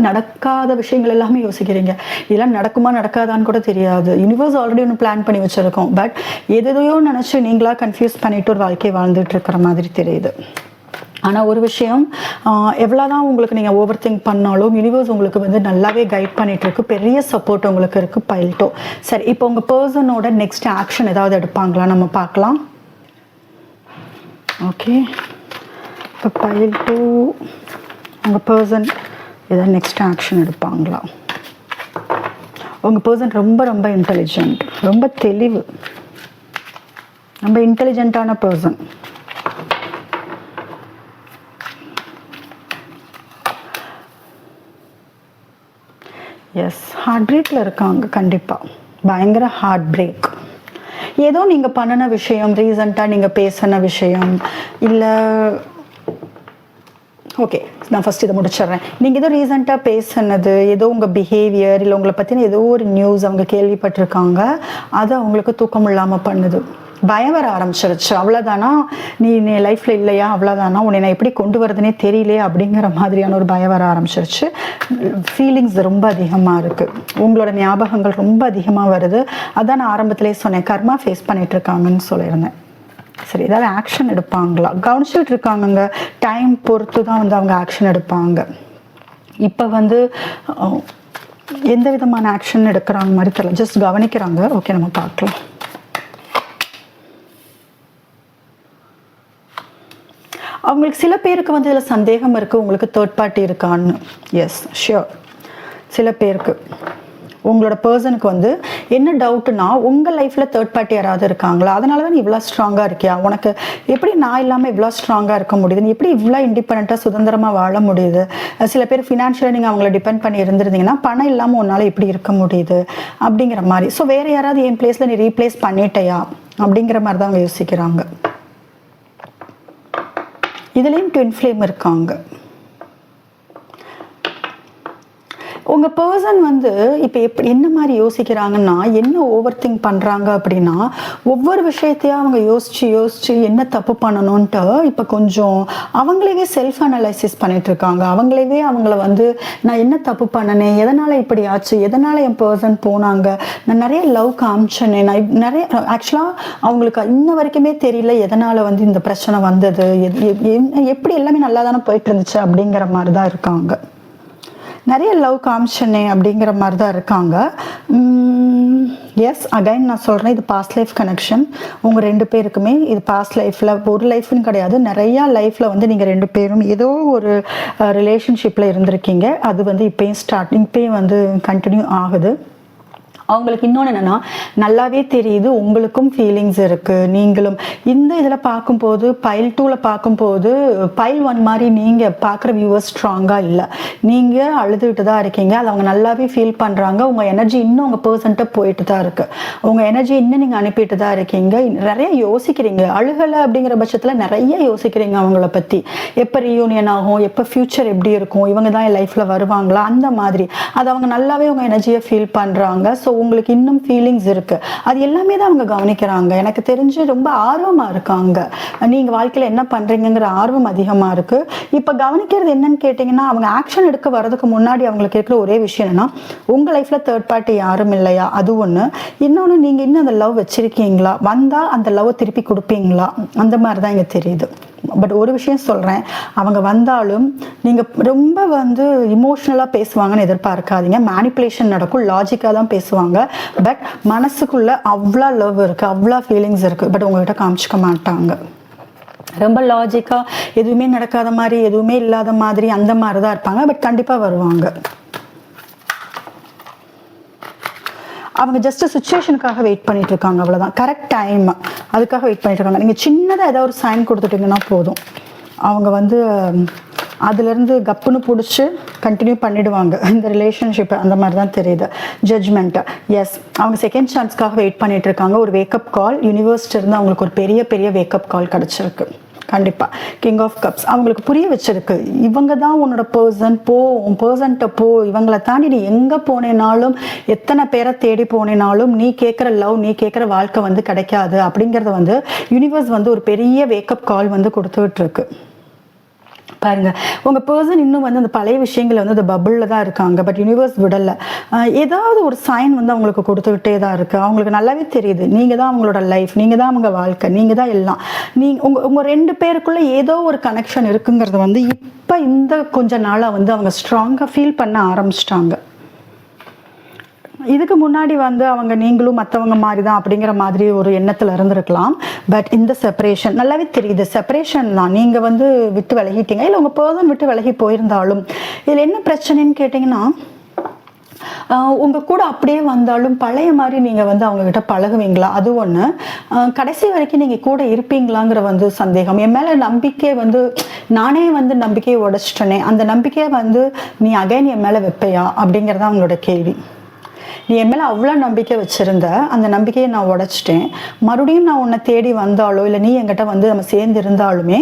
A: நடக்காத விஷயங்கள் எல்லாமே யோசிக்கிறீங்க. இதெல்லாம் நடக்குமா நடக்காதான்னு கூட தெரியாது. யூனிவர்ஸ் ஆல்ரெடி ஒன்று பிளான் பண்ணி வச்சிருக்கோம். பட் எதையோ நினைச்சு நீங்களா கன்ஃபியூஸ் பண்ணிட்டு ஒரு வாழ்க்கையை வாழ்ந்துட்டு இருக்கிற மாதிரி தெரியுது. ஆனால் ஒரு விஷயம், எவ்வளோதான் உங்களுக்கு நீங்கள் ஓவர் திங்க் பண்ணாலும் யூனிவர்ஸ் உங்களுக்கு வந்து நல்லாவே கைட் பண்ணிட்டு இருக்கு. பெரிய சப்போர்ட் உங்களுக்கு இருக்குது பைல் 2. சரி, இப்போ உங்கள் பர்சனோட நெக்ஸ்ட் ஆக்ஷன் ஏதாவது எடுப்பாங்களா நம்ம பார்க்கலாம். ஓகே, இப்போ பைல் 2 உங்கள் பர்சன் ஏதாவது நெக்ஸ்ட் ஆக்ஷன் எடுப்பாங்களா? உங்கள் பர்சன் ரொம்ப ரொம்ப இன்டெலிஜென்ட், ரொம்ப தெளிவு, ரொம்ப இன்டெலிஜென்ட்டான பர்சன். எஸ், ஹார்ட் பிரேக்கில் இருக்காங்க. கண்டிப்பாக பயங்கர ஹார்ட் பிரேக். ஏதோ நீங்கள் பண்ணின விஷயம், ரீசண்டாக நீங்கள் பேசின விஷயம், இல்லை ஓகே நான் ஃபஸ்ட் இதை முடிச்சிடுறேன். நீங்கள் ஏதோ ரீசெண்டாக பேசினது, ஏதோ உங்கள் பிஹேவியர் இல்லை உங்களை பற்றின ஏதோ ஒரு நியூஸ் அவங்க கேள்விப்பட்டிருக்காங்க, அது அவங்களுக்கு தூக்கம் இல்லாமல் பண்ணுது. பயம் வர ஆரம்பிச்சிருச்சு. அவ்வளோதானா, நீ லைஃப்பில் இல்லையா, அவ்வளோதானா, உன்னை நான் எப்படி கொண்டு வரதுனே தெரியலையே அப்படிங்கிற மாதிரியான ஒரு பயம் வர ஆரம்பிச்சிருச்சு. ஃபீலிங்ஸ் ரொம்ப அதிகமாக இருக்குது. உங்களோட ஞாபகங்கள் ரொம்ப அதிகமாக வருது. அதான் நான் ஆரம்பத்திலே சொன்னேன், கர்மா ஃபேஸ் பண்ணிட்டு இருக்காங்கன்னு சொல்லியிருந்தேன். சரி, ஏதாவது ஆக்ஷன் எடுப்பாங்களா? கவனிச்சுட்டு இருக்காங்கங்க. டைம் பொறுத்து தான் வந்து அவங்க ஆக்ஷன் எடுப்பாங்க. இப்போ வந்து எந்த விதமான ஆக்ஷன் எடுக்கிறாங்க மாதிரி தெரியல, ஜஸ்ட் கவனிக்கிறாங்க. ஓகே, நம்ம பார்க்கலாம். அவங்களுக்கு சில பேருக்கு வந்து இதில் சந்தேகம் இருக்குது, உங்களுக்கு தேர்ட் பார்ட்டி இருக்கான்னு. Yes, sure. சில பேருக்கு உங்களோட பர்சனுக்கு வந்து என்ன டவுட்னா, உங்கள் லைஃப்பில் தேர்ட் பார்ட்டி யாராவது இருக்காங்களா, அதனால தான் நீ இவ்வளோ ஸ்ட்ராங்காக இருக்கியா, உனக்கு எப்படி நான் இல்லாமல் இவ்வளோ ஸ்ட்ராங்காக இருக்க முடியுது, நீ எப்படி இவ்வளோ இண்டிபெண்ட்டாக சுதந்திரமாக வாழ முடியுது. சில பேர் ஃபினான்ஷியலாக நீங்கள் அவங்கள டிபெண்ட் பண்ணி இருந்திருந்தீங்கன்னா பணம் இல்லாமல் உன்னால் எப்படி இருக்க முடியுது அப்படிங்கிற மாதிரி. ஸோ வேறு யாராவது என் பிளேஸில் நீ ரீப்ளேஸ் பண்ணிட்டையா அப்படிங்கிற மாதிரி தான் அவங்க யோசிக்கிறாங்க. இதுலேயும் ட்வின் ஃப்ளேம் இருக்காங்க. உங்கள் பர்சன் வந்து இப்போ என்ன மாதிரி யோசிக்கிறாங்கன்னா, என்ன ஓவர் திங்க் பண்ணுறாங்க அப்படின்னா, ஒவ்வொரு விஷயத்தையும் அவங்க யோசித்து என்ன தப்பு பண்ணணுன்ட்டு இப்போ கொஞ்சம் அவங்களே செல்ஃப் அனலைசிஸ் பண்ணிட்டு இருக்காங்க. அவங்களே அவங்கள வந்து நான் என்ன தப்பு பண்ணனேன், எதனால் இப்படி ஆச்சு, எதனால் என் பர்சன் போனாங்க, நான் நிறைய லவ் காமிச்சனே, நான் நிறைய ஆக்சுவலாக அவங்களுக்கு இன்ன வரைக்குமே தெரியல எதனால் வந்து இந்த பிரச்சனை வந்தது, எப்படி எல்லாமே நல்லா தானே போயிட்டு இருந்துச்சு அப்படிங்கிற மாதிரி தான் இருக்காங்க. நிறைய லவ் காமிச்சனே அப்படிங்கிற மாதிரி தான் இருக்காங்க. எஸ், அகைன் நான் சொல்கிறேன், இது பாஸ்ட் லைஃப் கனெக்ஷன். உங்கள் 2 பேருக்குமே இது பாஸ்ட் லைஃப்பில், ஒரு லைஃப்னு கிடையாது, நிறையா லைஃப்பில் வந்து நீங்கள் 2 பேரும் ஏதோ ஒரு ரிலேஷன்ஷிப்பில் இருந்திருக்கீங்க. அது வந்து இப்போயும் வந்து கண்டினியூ ஆகுது. அவங்களுக்கு இன்னொன்று என்னென்னா, நல்லாவே தெரியுது உங்களுக்கும் ஃபீலிங்ஸ் இருக்குது. நீங்களும் இந்த இதில் பார்க்கும்போது, பைல் 2ல் பார்க்கும்போது பைல் 1 மாதிரி நீங்கள் பார்க்குற வியூவர்ஸ் ஸ்ட்ராங்காக இல்லை. நீங்கள் அழுதுகிட்டு தான் இருக்கீங்க, அது அவங்க நல்லாவே ஃபீல் பண்ணுறாங்க. உங்கள் எனர்ஜி இன்னும் உங்கள் பர்சன்ட்ட போயிட்டு தான் இருக்குது. உங்கள் எனர்ஜி இன்னும் நீங்கள் அனுப்பிட்டு தான் இருக்கீங்க. நிறைய யோசிக்கிறீங்க. அழுகலை அப்படிங்கிற பட்சத்தில் நிறைய யோசிக்கிறீங்க அவங்கள பற்றி. எப்போ ரீயூனியன் ஆகும், எப்போ ஃப்யூச்சர் எப்படி இருக்கும், இவங்க தான் என் லைஃப்பில் வருவாங்களா, அந்த மாதிரி. அது அவங்க நல்லாவே உங்கள் எனர்ஜியை ஃபீல் பண்ணுறாங்க. ஸோ உங்களுக்கு இன்னும் ஃபீலிங்ஸ் இருக்கு. அது எல்லாமே தான் அவங்க கவனிக்கிறாங்க. எனக்கு தெரிஞ்சு ரொம்ப ஆர்வமா இருக்காங்க. நீங்க வாழ்க்கையில என்ன பண்றீங்கிற ஆர்வம் அதிகமா இருக்கு. இப்ப கவனிக்கிறது என்னன்னு கேட்டீங்கன்னா, அவங்க ஆக்ஷன் எடுக்க வர்றதுக்கு முன்னாடி அவங்களுக்கு இருக்கிற ஒரே விஷயம் என்னன்னா, உங்க லைஃப்ல தேர்ட் பார்ட்டி யாரும் இல்லையா, அது ஒண்ணு. இன்னொன்னு, நீங்க இன்னும் அந்த லவ் வச்சிருக்கீங்களா, வந்தா அந்த லவ் திருப்பி கொடுப்பீங்களா, அந்த மாதிரி தான் இங்க தெரியுது. பட் ஒரு விஷயம் சொல்கிறேன், அவங்க வந்தாலும் நீங்கள் ரொம்ப வந்து இமோஷ்னலாக பேசுவாங்கன்னு எதிர்பார்க்காதீங்க. மேனிப்புலேஷன் நடக்கும், லாஜிக்காக தான் பேசுவாங்க. பட் மனசுக்குள்ளே அவ்வளோ லவ் இருக்குது, அவ்வளோ ஃபீலிங்ஸ் இருக்குது. பட் உங்கள்கிட்ட காமிச்சிக்க மாட்டாங்க. ரொம்ப லாஜிக்காக எதுவுமே நடக்காத மாதிரி, எதுவுமே இல்லாத மாதிரி, அந்த மாதிரி தான் இருப்பாங்க. பட் கண்டிப்பாக வருவாங்க. அவங்க ஜஸ்ட் சுச்சுவேஷனுக்காக வெயிட் பண்ணிட்டு இருக்காங்க, அவ்வளோதான். கரெக்ட் டைம் அதுக்காக வெயிட் பண்ணிட்டு இருக்காங்க. நீங்கள் சின்னதாக ஏதாவது ஒரு சைன் கொடுத்துட்டீங்கன்னா போதும், அவங்க வந்து அதுலேருந்து கப்புன்னு பிடிச்சி கண்டினியூ பண்ணிடுவாங்க இந்த ரிலேஷன்ஷிப்பை. அந்த மாதிரி தான் தெரியுது. ஜட்ஜ்மெண்ட்டு, எஸ், அவங்க செகண்ட் சான்ஸ்க்காக வெயிட் பண்ணிட்டு இருக்காங்க. ஒரு வேக்கப் கால் யூனிவர்ஸ்ல இருந்து அவங்களுக்கு ஒரு பெரிய பெரிய வேக்கப் கால் கிடச்சிருக்கு. கண்டிப்பாக கிங் ஆஃப் கப்ஸ் அவங்களுக்கு புரிய வச்சிருக்கு, இவங்க தான் உன்னோட பர்சன், போ உன் பர்சன்ட்ட போ, இவங்களை தாண்டி நீ எங்கே போனேனாலும், எத்தனை பேரை தேடி போனேனாலும் நீ கேட்குற லவ், நீ கேட்குற வாழ்க்கை வந்து கிடைக்காது அப்படிங்கிறத வந்து யூனிவர்ஸ் வந்து ஒரு பெரிய வேக்கப் கால் வந்து கொடுத்துட்டு இருக்கு. பாருங்க, உங்க பர்சன் இன்னும் வந்து அந்த பழைய விஷயங்கள் வந்து அந்த பபுள்ல தான் இருக்காங்க. பட் யூனிவர்ஸ் விடல. ஏதாவது ஒரு சைன் வந்து அவங்களுக்கு கொடுத்துக்கிட்டே தான் இருக்கு. அவங்களுக்கு நல்லாவே தெரியுது, நீங்க தான் அவங்களோட லைஃப், நீங்க தான் அவங்க வாழ்க்கை, நீங்க தான் எல்லாம். நீங்க உங்க உங்க 2 பேருக்குள்ள ஏதோ ஒரு கனெக்ஷன் இருக்குங்கிறது வந்து இப்ப இந்த கொஞ்ச நாளா வந்து அவங்க ஸ்ட்ராங்கா ஃபீல் பண்ண ஆரம்பிச்சிட்டாங்க. இதுக்கு முன்னாடி வந்து அவங்க நீங்களும் மற்றவங்க மாதிரி தான் அப்படிங்கிற மாதிரி ஒரு எண்ணத்தில் இருந்திருக்கலாம். பட் இந்த செப்பரேஷன் நல்லாவே தெரியுது, செப்பரேஷன் தான். நீங்கள் வந்து விட்டு விலகிட்டீங்க, இல்லை உங்கள் பர்சன் விட்டு விலகி போயிருந்தாலும் இதில் என்ன பிரச்சனைன்னு கேட்டிங்கன்னா, உங்கள் கூட அப்படியே வந்தாலும் பழைய மாதிரி நீங்கள் வந்து அவங்கக்கிட்ட பழகுவீங்களா, அது ஒன்று. கடைசி வரைக்கும் நீங்கள் கூட இருப்பீங்களாங்கிற வந்து சந்தேகம். என் மேலே நம்பிக்கை வந்து நானே வந்து நம்பிக்கையை உடைச்சிட்டேனே, அந்த நம்பிக்கையை வந்து நீ அகைன் என் மேலே வைப்பையா அப்படிங்கிறதான் அவங்களோட கேள்வி. நீ என் மேலே அவ்வளோ நம்பிக்கை வச்சுருந்த, அந்த நம்பிக்கையை நான் உடைச்சிட்டேன். மறுபடியும் நான் உன்னை தேடி வந்தாலோ இல்லை நீ என்கிட்ட வந்து நம்ம சேர்ந்து இருந்தாலுமே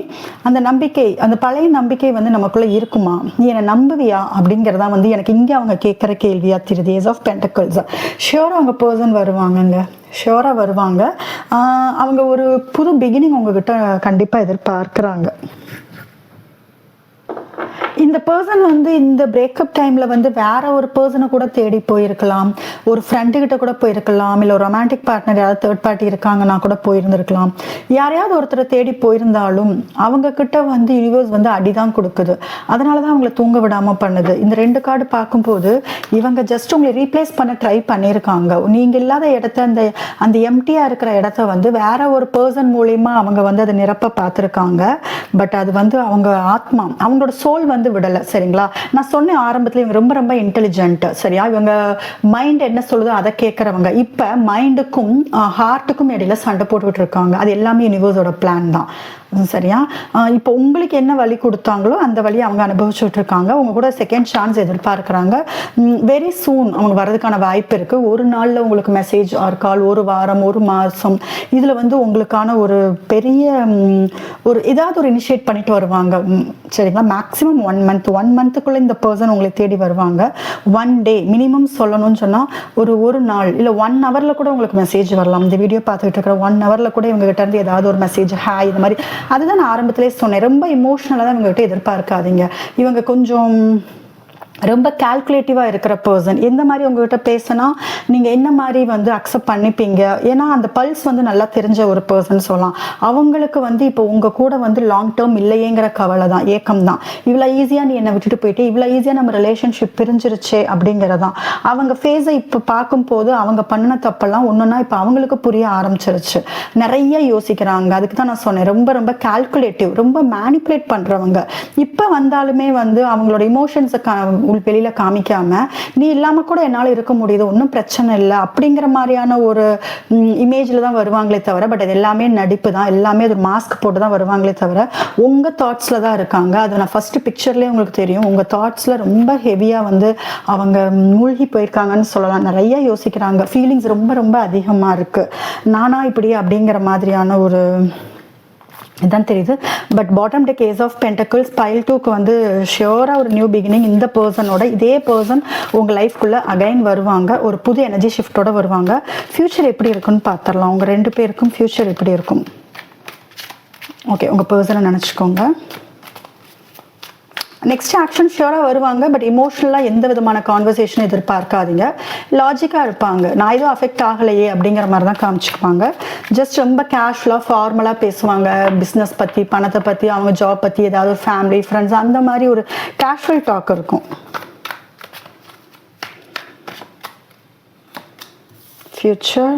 A: அந்த நம்பிக்கை, அந்த பழைய நம்பிக்கை வந்து நமக்குள்ளே இருக்குமா, நீ என்னை நம்புவியா அப்படிங்கிறதா வந்து எனக்கு இங்கே அவங்க கேட்குற கேள்வியா தெரியுது. Ace of pentacles. ஷியோராக அவங்க பர்சன் வருவாங்கங்க, ஷியோராக வருவாங்க. அவங்க ஒரு புது பிகினிங் உங்ககிட்ட கண்டிப்பாக எதிர்பார்க்குறாங்க. இந்த பர்சன் வந்து இந்த பிரேக்கப் டைம்ல வந்து வேற ஒரு பர்சனை கூட தேடி போயிருக்கலாம், ஒரு ஃப்ரெண்டு கிட்ட கூட போயிருக்கலாம், இல்லை ஒரு ரொமான்டிக் பார்ட்னர் யாராவது தேர்ட் பார்ட்டி இருக்காங்கன்னா கூட போயிருந்திருக்கலாம். யாரையாவது ஒருத்தரை தேடி போயிருந்தாலும் அவங்க கிட்ட வந்து யூனிவர்ஸ் வந்து அடிதான் கொடுக்குது. அதனால தான் அவங்கள தூங்க விடாம பண்ணுது. இந்த 2 கார்டு பார்க்கும்போது இவங்க ஜஸ்ட் உங்களை ரீப்ளேஸ் பண்ண ட்ரை பண்ணியிருக்காங்க. நீங்க இல்லாத இடத்த, அந்த அந்த எம்டியா இருக்கிற இடத்த வந்து வேற ஒரு பர்சன் மூலியமா அவங்க வந்து அதை நிரப்ப பார்த்துருக்காங்க. பட் அது வந்து அவங்க ஆத்மா, அவங்களோட சோல் வந்து விடலை. சரிங்களா, நான் சொன்ன ஆரம்பத்தில் இவங்க ரொம்ப ரொம்ப இன்டெலிஜென்ட். சரியா, இவங்க மைண்ட் என்ன சொல்லுதோ அதை கேட்கறவங்க. இப்ப மைண்டுக்கும் ஹார்ட்டுக்கும் இடையில சண்டை போட்டுக்கிட்டு இருக்காங்க. அது எல்லாமே யூனிவர்ஸோட பிளான் தான். சரியா, இப்போ உங்களுக்கு என்ன வழி கொடுத்தாங்களோ அந்த வழியை அவங்க அனுபவிச்சுட்டு இருக்காங்க. உங்க கூட செகண்ட் சான்ஸ் எதிர்பார்க்குறாங்க. வெரி சூன் அவங்க வர்றதுக்கான வாய்ப்பு இருக்கு. ஒரு நாள்ல உங்களுக்கு மெசேஜ் ஆர் கால், ஒரு வாரம், ஒரு மாசம், இதுல வந்து உங்களுக்கான ஒரு பெரிய ஒரு ஏதாவது ஒரு இனிஷியேட் பண்ணிட்டு வருவாங்க. சரிங்களா, மேக்ஸிமம் 1 மந்த், 1 மந்த்துக்குள்ள இந்த பர்சன் உங்களை தேடி வருவாங்க. 1 டே மினிமம் சொல்லணும்னு சொன்னா ஒரு நாள் இல்லை 1 ஹவர்ல கூட உங்களுக்கு மெசேஜ் வரலாம். இந்த வீடியோ பார்த்துக்கிட்டு இருக்கிற 1 ஹவர்ல கூட இவங்க கிட்ட இருந்து ஏதாவது ஒரு மெசேஜ், ஹாய், இந்த மாதிரி. அதுதான் நான் ஆரம்பத்திலே சொன்னேன், ரொம்ப இமோஷனலாக தான் இவங்ககிட்ட எதிர்பார்க்காதீங்க. இவங்க கொஞ்சம் ரொம்ப கால்குலேட்டிவாக இருக்கிற பர்சன். எந்த மாதிரி உங்ககிட்ட பேசினா நீங்கள் என்ன மாதிரி வந்து அக்செப்ட் பண்ணிப்பீங்க. ஏன்னா அந்த பல்ஸ் வந்து நல்லா தெரிஞ்ச ஒரு பர்சன் சொல்லலாம். அவங்களுக்கு வந்து இப்போ உங்கள் கூட வந்து லாங் டேர்ம் இல்லையேங்கிற கவலை தான், ஏக்கம் தான். இவ்வளோ ஈஸியாக நீ என்னை விட்டுட்டு போயிட்டு, இவ்வளோ ஈஸியாக நம்ம ரிலேஷன்ஷிப் பிரிஞ்சிருச்சே அப்படிங்கிறதான். அவங்க ஃபேஸை இப்போ பார்க்கும்போது அவங்க பண்ணின தப்பெல்லாம் ஒன்றுன்னா இப்போ அவங்களுக்கு புரிய ஆரம்பிச்சிருச்சு. நிறைய யோசிக்கிறாங்க. அதுக்கு தான் நான் சொன்னேன், ரொம்ப ரொம்ப கால்குலேட்டிவ், ரொம்ப மேனிப்புலேட் பண்ணுறவங்க. இப்போ வந்தாலுமே வந்து அவங்களோட இமோஷன்ஸை வெளியில காமிக்காம, நீ இல்லாம கூட என்னால இருக்க முடியுது, ஒன்றும் பிரச்சனை இல்லை அப்படிங்கிற மாதிரியான ஒரு இமேஜ்ல தான் வருவாங்களே தவிர, பட் அது எல்லாமே நடிப்பு தான், எல்லாமே ஒரு மாஸ்க் போட்டு தான் வருவாங்களே தவிர உங்க தாட்ஸ்ல தான் இருக்காங்க. அது நான் ஃபர்ஸ்ட் பிக்சர்லயே உங்களுக்கு தெரியும். உங்க தாட்ஸ்ல ரொம்ப ஹெவியா வந்து அவங்க மூழ்கி போயிருக்காங்கன்னு சொல்லலாம். நிறைய யோசிக்கிறாங்க, ஃபீலிங்ஸ் ரொம்ப ரொம்ப அதிகமா இருக்கு. நானா இப்படி அப்படிங்கிற மாதிரியான ஒரு இதான் தெரியுது. But bottom deck ace of pentacles, pile 2க்கு வந்து ஷியோராக ஒரு நியூ பிகினிங். இந்த பர்சனோட இதே பர்சன் உங்கள் லைஃப்குள்ளே அகைன் வருவாங்க, ஒரு புது எனர்ஜி ஷிஃப்டோட வருவாங்க. ஃப்யூச்சர் எப்படி இருக்குன்னு பார்த்துடலாம். உங்கள் 2 பேருக்கும் ஃப்யூச்சர் எப்படி இருக்கும். ஓகே, உங்கள் பர்சனை நினச்சிக்கோங்க. நெக்ஸ்ட் ஆக்ஷன் ஷியோராக வருவாங்க. பட் இமோஷனலாக எந்த விதமான கான்வர்சேஷனும் எதிர்பார்க்காதீங்க. லாஜிக்காக இருப்பாங்க. நான் எதுவும் அஃபெக்ட் ஆகலையே அப்படிங்கிற மாதிரி தான் காமிச்சுக்குவாங்க. ஜஸ்ட் ரொம்ப கேஷுவலாக ஃபார்மலாக பேசுவாங்க. பிஸ்னஸ் பற்றி, பணத்தை பற்றி, அவங்க ஜாப் பற்றி, ஏதாவது ஃபேமிலி, ஃப்ரெண்ட்ஸ், அந்த மாதிரி ஒரு கேஷுவல் டாக் இருக்கும். ஃபியூச்சர்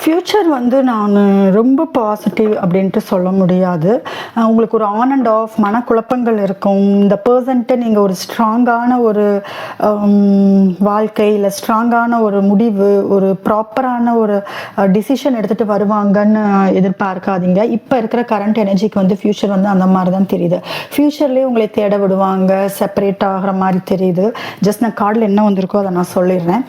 A: ஃப்யூச்சர் வந்து நான் ரொம்ப பாசிட்டிவ் அப்படின்ட்டு சொல்ல முடியாது. உங்களுக்கு ஒரு ஆன் அண்ட் ஆஃப் மனக்குழப்பங்கள் இருக்கும். இந்த பர்சன்ட்டு நீங்கள் ஒரு ஸ்ட்ராங்கான ஒரு வாழ்க்கை, இல்லை ஸ்ட்ராங்கான ஒரு முடிவு, ஒரு ப்ராப்பரான ஒரு டிசிஷன் எடுத்துகிட்டு வருவாங்கன்னு எதிர்பார்க்காதீங்க. இப்போ இருக்கிற கரண்ட் எனர்ஜிக்கு வந்து ஃப்யூச்சர் வந்து அந்த மாதிரி தான் தெரியுது. ஃப்யூச்சர்லேயே உங்களை தேட விடுவாங்க, செப்பரேட் ஆகிற மாதிரி தெரியுது. ஜஸ்ட் நான் கார்டில் என்ன வந்திருக்கோ அதை நான் சொல்லிடுறேன்.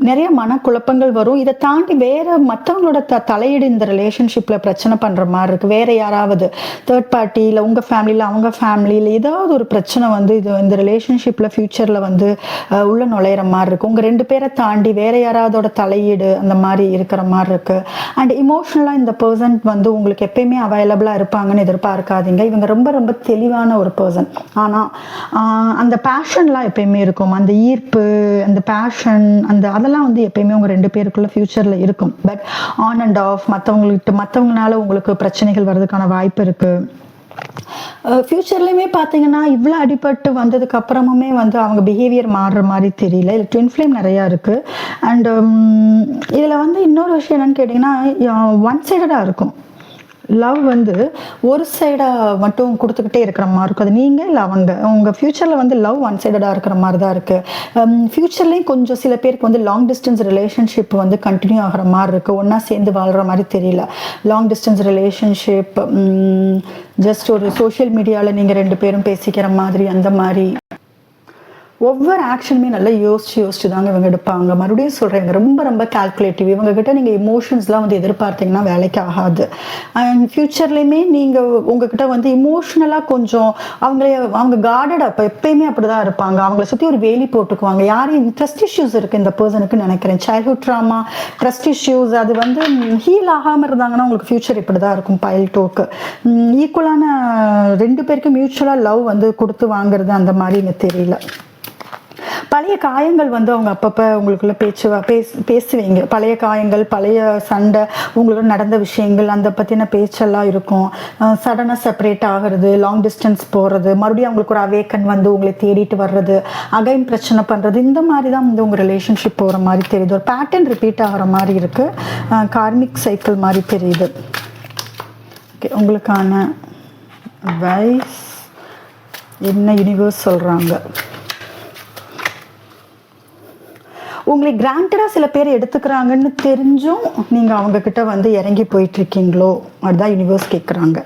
A: நிறைய மனக்குழப்பங்கள் வரும். இதை தாண்டி வேற மற்றவங்களோட தலையீடு இந்த ரிலேஷன்ஷிப்ல பிரச்சனை பண்ற மாதிரி இருக்கு. வேற யாராவது தேர்ட் பார்ட்டி, இல்லை உங்க ஃபேமிலியில அவங்க ஃபேமிலியில ஏதாவது ஒரு பிரச்சனை வந்து இது இந்த ரிலேஷன்ஷிப்ல ஃபியூச்சர்ல வந்து உள்ள நுழையிற மாதிரி இருக்கு. உங்க 2 பேரை தாண்டி வேற யாராவதோட தலையீடு அந்த மாதிரி இருக்கிற மாதிரி இருக்கு. அண்ட் இமோஷனலா இந்த பர்சன் வந்து உங்களுக்கு எப்பயுமே அவைலபிளா இருப்பாங்கன்னு எதிர்பார்க்காதீங்க. இவங்க ரொம்ப ரொம்ப தெளிவான ஒரு பர்சன். ஆனா அந்த பேஷன்லாம் எப்பயுமே இருக்கும். அந்த ஈர்ப்பு, அந்த பேஷன், அந்த அதெல்லாம் வந்து எப்பயுமே உங்க 2 பேருக்குள்ள ஃபியூச்சர்ல இருக்கும். பட் ஆன் அண்ட் ஆஃப் மற்றவங்கனால உங்களுக்கு பிரச்சனைகள் வர்றதுக்கான வாய்ப்பு இருக்கு. ஃபியூச்சர்லயுமே பார்த்தீங்கன்னா இவ்வளோ அடிபட்டு வந்ததுக்கு அப்புறமுமே வந்து அவங்க பிஹேவியர் மாறுற மாதிரி தெரியல. இதில் ட்வின் ஃப்ளேம் நிறையா இருக்கு. அண்ட் இதில் வந்து இன்னொரு விஷயம் என்னன்னு கேட்டிங்கன்னா, ஒன் சைடடாக இருக்கும். லவ் வந்து ஒரு சைடாக மட்டும் கொடுத்துக்கிட்டே இருக்கிற மாதிரி இருக்கும். அது நீங்கள் இல்லை அவங்க. உங்கள் ஃப்யூச்சரில் வந்து லவ் ஒன் சைடடாக இருக்கிற மாதிரி தான் இருக்குது. ஃப்யூச்சர்லேயும் கொஞ்சம் சில பேருக்கு வந்து லாங் டிஸ்டன்ஸ் ரிலேஷன்ஷிப் வந்து கண்டினியூ ஆகிற மாதிரி இருக்குது. ஒன்றா சேர்ந்து வாழ்கிற மாதிரி தெரியல. லாங் டிஸ்டன்ஸ் ரிலேஷன்ஷிப் ஜஸ்ட் ஒரு சோஷியல் மீடியாவில் நீங்கள் 2 பேரும் பேசிக்கிற மாதிரி, அந்த மாதிரி ஒவ்வொரு ஆக்ஷனுமே நல்லா யோசிச்சு தாங்க இவங்க எடுப்பாங்க. மறுபடியும் சொல்கிறேன், ரொம்ப ரொம்ப கால்குலேட்டிவ். இவங்ககிட்ட நீங்கள் இமோஷன்ஸ்லாம் வந்து எதிர்பார்த்தீங்கன்னா வேலைக்கு ஆகாது. அண்ட் ஃப்யூச்சர்லேயுமே நீங்கள் உங்ககிட்ட வந்து இமோஷ்னலாக கொஞ்சம் அவங்க கார்டட் அப்போ எப்பயுமே அப்படி தான் இருப்பாங்க. அவங்கள சுற்றி ஒரு வேலி போட்டுக்குவாங்க. யாரும் ட்ரஸ்ட் இஷ்யூஸ் இருக்குது இந்த பர்சனுக்கு நினைக்கிறேன். சைல்ட்ஹுட் ட்ராமா, ட்ரஸ்ட் இஷ்யூஸ், அது வந்து ஹீல் ஆகாமல் இருந்தாங்கன்னா உங்களுக்கு ஃப்யூச்சர் இப்படி தான் இருக்கும். பைல் டோக்கு ஈக்குவலான 2 பேருக்கும் மியூச்சுவலாக லவ் வந்து கொடுத்து வாங்குறது அந்த மாதிரி இங்கே தெரியல. பழைய காயங்கள் வந்து அவங்க அப்பப்போ உங்களுக்குள்ள பேசுவீங்க. பழைய காயங்கள், பழைய சண்டை, உங்களோட நடந்த விஷயங்கள், அந்த பற்றின பேச்செல்லாம் இருக்கும். சடனாக செப்பரேட் ஆகிறது, லாங் டிஸ்டன்ஸ் போகிறது, மறுபடியும் அவங்களுக்கு ஒரு அவேக்கன் வந்து உங்களை தேடிட்டு வர்றது, அகைன் பிரச்சனை பண்ணுறது, இந்த மாதிரி தான் வந்து உங்கள் ரிலேஷன்ஷிப் போகிற மாதிரி தெரியுது. ஒரு பேட்டர்ன் ரிப்பீட் ஆகிற மாதிரி இருக்குது. கார்மிக் சைக்கிள் மாதிரி தெரியுது. ஓகே, உங்களுக்கான வைஸ் என்ன யூனிவர்ஸ் சொல்கிறாங்க? உங்களை கிராண்டடாக சில பேர் எடுத்துக்கிறாங்கன்னு தெரிஞ்சும் நீங்கள் அவங்கக்கிட்ட வந்து இறங்கி போயிட்டுருக்கீங்களோ, அதுதான் யூனிவர்ஸ் கேட்குறாங்க.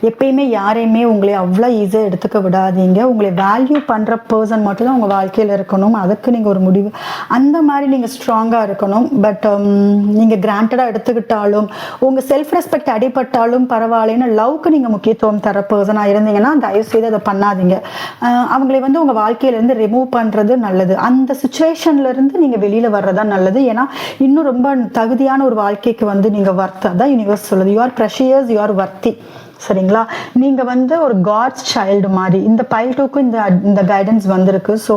A: எப்பயுமே யாரையுமே உங்களை அவ்வளோ ஈஸியாக எடுத்துக்க விடாதீங்க. உங்களை வேல்யூ பண்ணுற பர்சன் மட்டும்தான் உங்கள் வாழ்க்கையில் இருக்கணும். அதுக்கு நீங்கள் ஒரு முடிவு அந்த மாதிரி நீங்கள் ஸ்ட்ராங்காக இருக்கணும். பட் நீங்கள் கிராண்டடாக எடுத்துக்கிட்டாலும், உங்கள் செல்ஃப் ரெஸ்பெக்ட் அடிபட்டாலும் பரவாயில்லன்னு லவ்க்கு நீங்கள் முக்கியத்துவம் தர பர்சனாக இருந்தீங்கன்னா தயவுசெய்து அதை பண்ணாதீங்க. அவங்களை வந்து உங்கள் வாழ்க்கையிலேருந்து ரிமூவ் பண்ணுறது நல்லது. அந்த சுச்சுவேஷன்லேருந்து நீங்கள் வெளியில் வர்றதா நல்லது. ஏன்னா இன்னும் ரொம்ப தகுதியான ஒரு வாழ்க்கைக்கு வந்து நீங்கள் வர்த், அதான் யூனிவர்ஸ் சொல்லுது. You are precious, you are வர்த்தி. சரிங்களா? நீங்க வந்து ஒரு காட்ஸ் சைல்டு மாதிரி. இந்த பைல் டூக்கும் இந்த கைடன்ஸ் வந்திருக்கு. ஸோ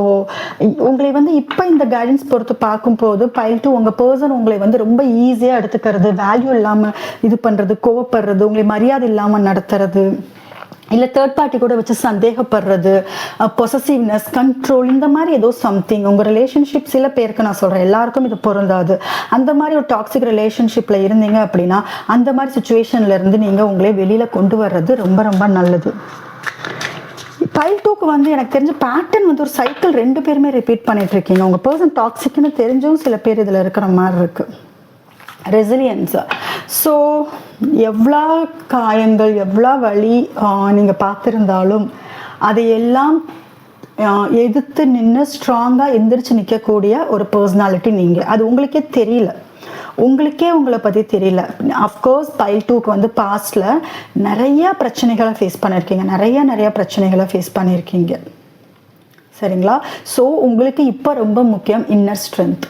A: உங்களை வந்து இப்போ இந்த கைடன்ஸ் பொறுத்து பார்க்கும்போது பைல் டூ உங்க பர்சன் உங்களை வந்து ரொம்ப ஈஸியா எடுத்துக்கிறது, வேல்யூ இல்லாம இது பண்றது, கோவப்படுறது, உங்களை மரியாதை இல்லாம நடத்துறது, இல்லை தேர்ட் பார்ட்டி கூட வச்சு சந்தேகப்படுறது, பொசசிவ்னஸ், கண்ட்ரோல், இந்த மாதிரி ஏதோ சம்திங் உங்கள் ரிலேஷன்ஷிப், சில பேருக்கு நான் சொல்கிறேன், எல்லாருக்கும் இது பொருந்தாது. அந்த மாதிரி ஒரு டாக்ஸிக் ரிலேஷன்ஷிப்பில் இருந்தீங்க அப்படின்னா அந்த மாதிரி சுச்சுவேஷன்ல இருந்து நீங்கள் உங்களே வெளியில் கொண்டு வர்றது ரொம்ப ரொம்ப நல்லது. பைல் டூக்கு வந்து எனக்கு தெரிஞ்ச பேட்டர்ன் வந்து ஒரு சைக்கிள் 2 பேருமே ரிப்பீட் பண்ணிட்டு இருக்கீங்க. உங்கள் பர்சன் டாக்ஸிக்னு தெரிஞ்சும் சில பேர் இதில் இருக்கிற மாதிரி இருக்கு. ரெசிலியன்ஸ். ஸோ எவ்வளோ காயங்கள், எவ்வளோ வலி நீங்கள் பார்த்துருந்தாலும் அதையெல்லாம் எதிர்த்து நின்று ஸ்ட்ராங்காக எந்திரிச்சு நிற்கக்கூடிய ஒரு பர்சனாலிட்டி நீங்கள். அது உங்களுக்கே தெரியல, உங்களுக்கே உங்களை பற்றி தெரியல. அஃப்கோர்ஸ் பைல் டூக்கு வந்து பாஸ்டில் நிறைய பிரச்சனைகளை ஃபேஸ் பண்ணியிருக்கீங்க, நிறைய பிரச்சனைகளை ஃபேஸ் பண்ணியிருக்கீங்க. சரிங்களா? ஸோ உங்களுக்கு இப்போ ரொம்ப முக்கியம் இன்னர் ஸ்ட்ரென்த்,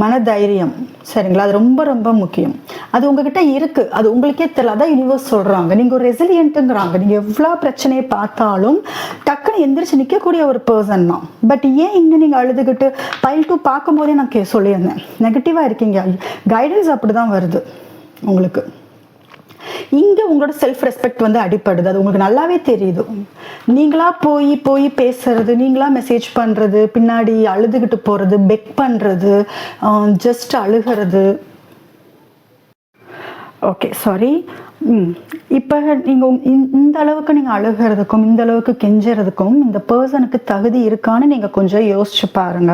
A: மனதைரியம். சரிங்களா? அது ரொம்ப ரொம்ப முக்கியம். அது உங்ககிட்ட இருக்கு, அது உங்களுக்கே தெரியல. அதான் யூனிவர்ஸ் சொல்றாங்க நீங்க ஒரு ரெசிலியன்ட்டுங்கிறாங்க. நீங்க எவ்வளவு பிரச்சனையை பார்த்தாலும் டக்குன்னு எந்திரிச்சு நிற்கக்கூடிய ஒரு பர்சன் தான். பட் ஏன் இங்க நீங்க அழுதுகிட்டு பைல் டூ பார்க்கும் போதே நான் சொல்லியிருந்தேன், நெகட்டிவா இருக்கீங்க. கைடன்ஸ் அப்படிதான் வருது உங்களுக்கு. இங்க உங்களோட செல்ஃப் ரெஸ்பெக்ட் வந்து அடிப்படுது, அது உங்களுக்கு நல்லாவே தெரியுது. நீங்களா போய் பேசுறது, நீங்களா மெசேஜ் பண்றது, பின்னாடி அழுதுகிட்டு போறது, பெக் பண்றது, ஜஸ்ட் அழுகிறது. Okay, sorry. இப்போ நீங்க இந்த அளவுக்கு நீங்க அழுகிறதுக்கும் இந்த அளவுக்கு கெஞ்சறதுக்கும் இந்த பர்சனுக்கு தகுதி இருக்கான்னு நீங்க கொஞ்சம் யோசிச்சு பாருங்க.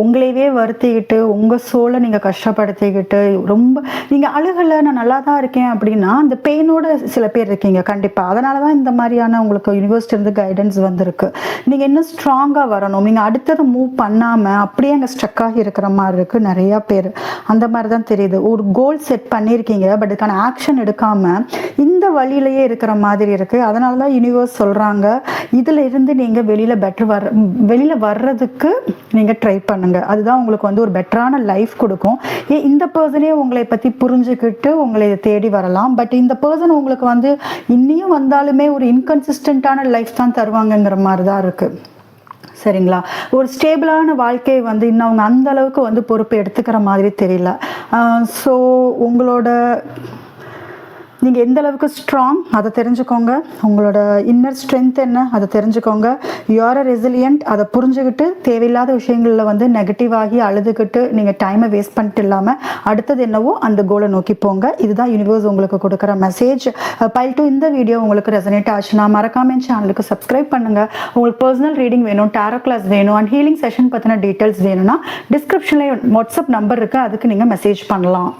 A: உங்களையவே வருத்திக்கிட்டு உங்க சோலை நீங்க கஷ்டப்படுத்திக்கிட்டு ரொம்ப நீங்க அழுகலை நான் நல்லா தான் இருக்கேன் அப்படின்னா அந்த பெயினோட சில பேர் இருக்கீங்க கண்டிப்பா. அதனாலதான் இந்த மாதிரியான உங்களுக்கு யூனிவர்சிட்டி இருந்து கைடன்ஸ் வந்திருக்கு. நீங்க இன்னும் ஸ்ட்ராங்கா வரணும். நீங்க அடுத்தது மூவ் பண்ணாம அப்படியே அங்க ஸ்ட்ரக் ஆகி இருக்கிற மாதிரி இருக்கு நிறைய பேர். அந்த மாதிரி தான் தெரியுது. ஒரு கோல் செட் பண்ணியிருக்கீங்க பட் இதுக்கான ஆக்ஷன் எடுக்காம இந்த வழியிலேயே இருக்கிற மாதிரி இருக்கு. அதனாலதான் யூனிவர்ஸ் சொல்றாங்க இதுல இருந்து நீங்க வெளியில வர்றதுக்கு நீங்க ட்ரை பண்ணுங்க. அதுதான் உங்களுக்கு வந்து ஒரு பெட்டரான லைஃப் கொடுக்கும். இந்த பர்சனே உங்களை பத்தி புரிஞ்சுக்கிட்டு உங்களை தேடி வரலாம். பட் இந்த பர்சன் உங்களுக்கு வந்து இன்னியும் வந்தாலுமே ஒரு இன்கன்சிஸ்டன்டான லைஃப் தான் தருவாங்கங்கிற மாதிரி தான் இருக்கு. சரிங்களா? ஒரு ஸ்டேபிளான வாழ்க்கையை வந்து இன்னும் அவங்க அந்த அளவுக்கு வந்து பொறுப்பு எடுத்துக்கிற மாதிரி தெரியல. ஸோ உங்களோட நீங்கள் எந்த அளவுக்கு ஸ்ட்ராங் அதை தெரிஞ்சுக்கோங்க. உங்களோட இன்னர் ஸ்ட்ரென்த் என்ன அதை தெரிஞ்சுக்கோங்க. யூஆர் அ ரெசிலியன்ட். அதை புரிஞ்சுக்கிட்டு தேவையில்லாத விஷயங்களில் வந்து நெகட்டிவ் ஆகி அழுதுகிட்டு நீங்கள் டைமை வேஸ்ட் பண்ணிட்டு இல்லாமல் அடுத்தது என்னவோ அந்த கோலை நோக்கி போங்க. இதுதான் யூனிவர்ஸ் உங்களுக்கு கொடுக்குற மெசேஜ். பைல் 2 இந்த வீடியோ உங்களுக்கு ரெசனேட் ஆச்சுன்னா மறக்காம என் சேனலுக்கு சப்ஸ்கிரைப் பண்ணுங்கள். உங்களுக்கு பர்சனல் ரீடிங் வேணும், டாரோ கிளாஸ் வேணும் அண்ட் ஹீலிங் செஷன் பற்றின டீட்டெயில்ஸ் வேணும்னா டிஸ்கிரிப்ஷன்லேயே வாட்ஸ்அப் நம்பர் இருக்குது, அதுக்கு நீங்கள் மெசேஜ் பண்ணலாம்.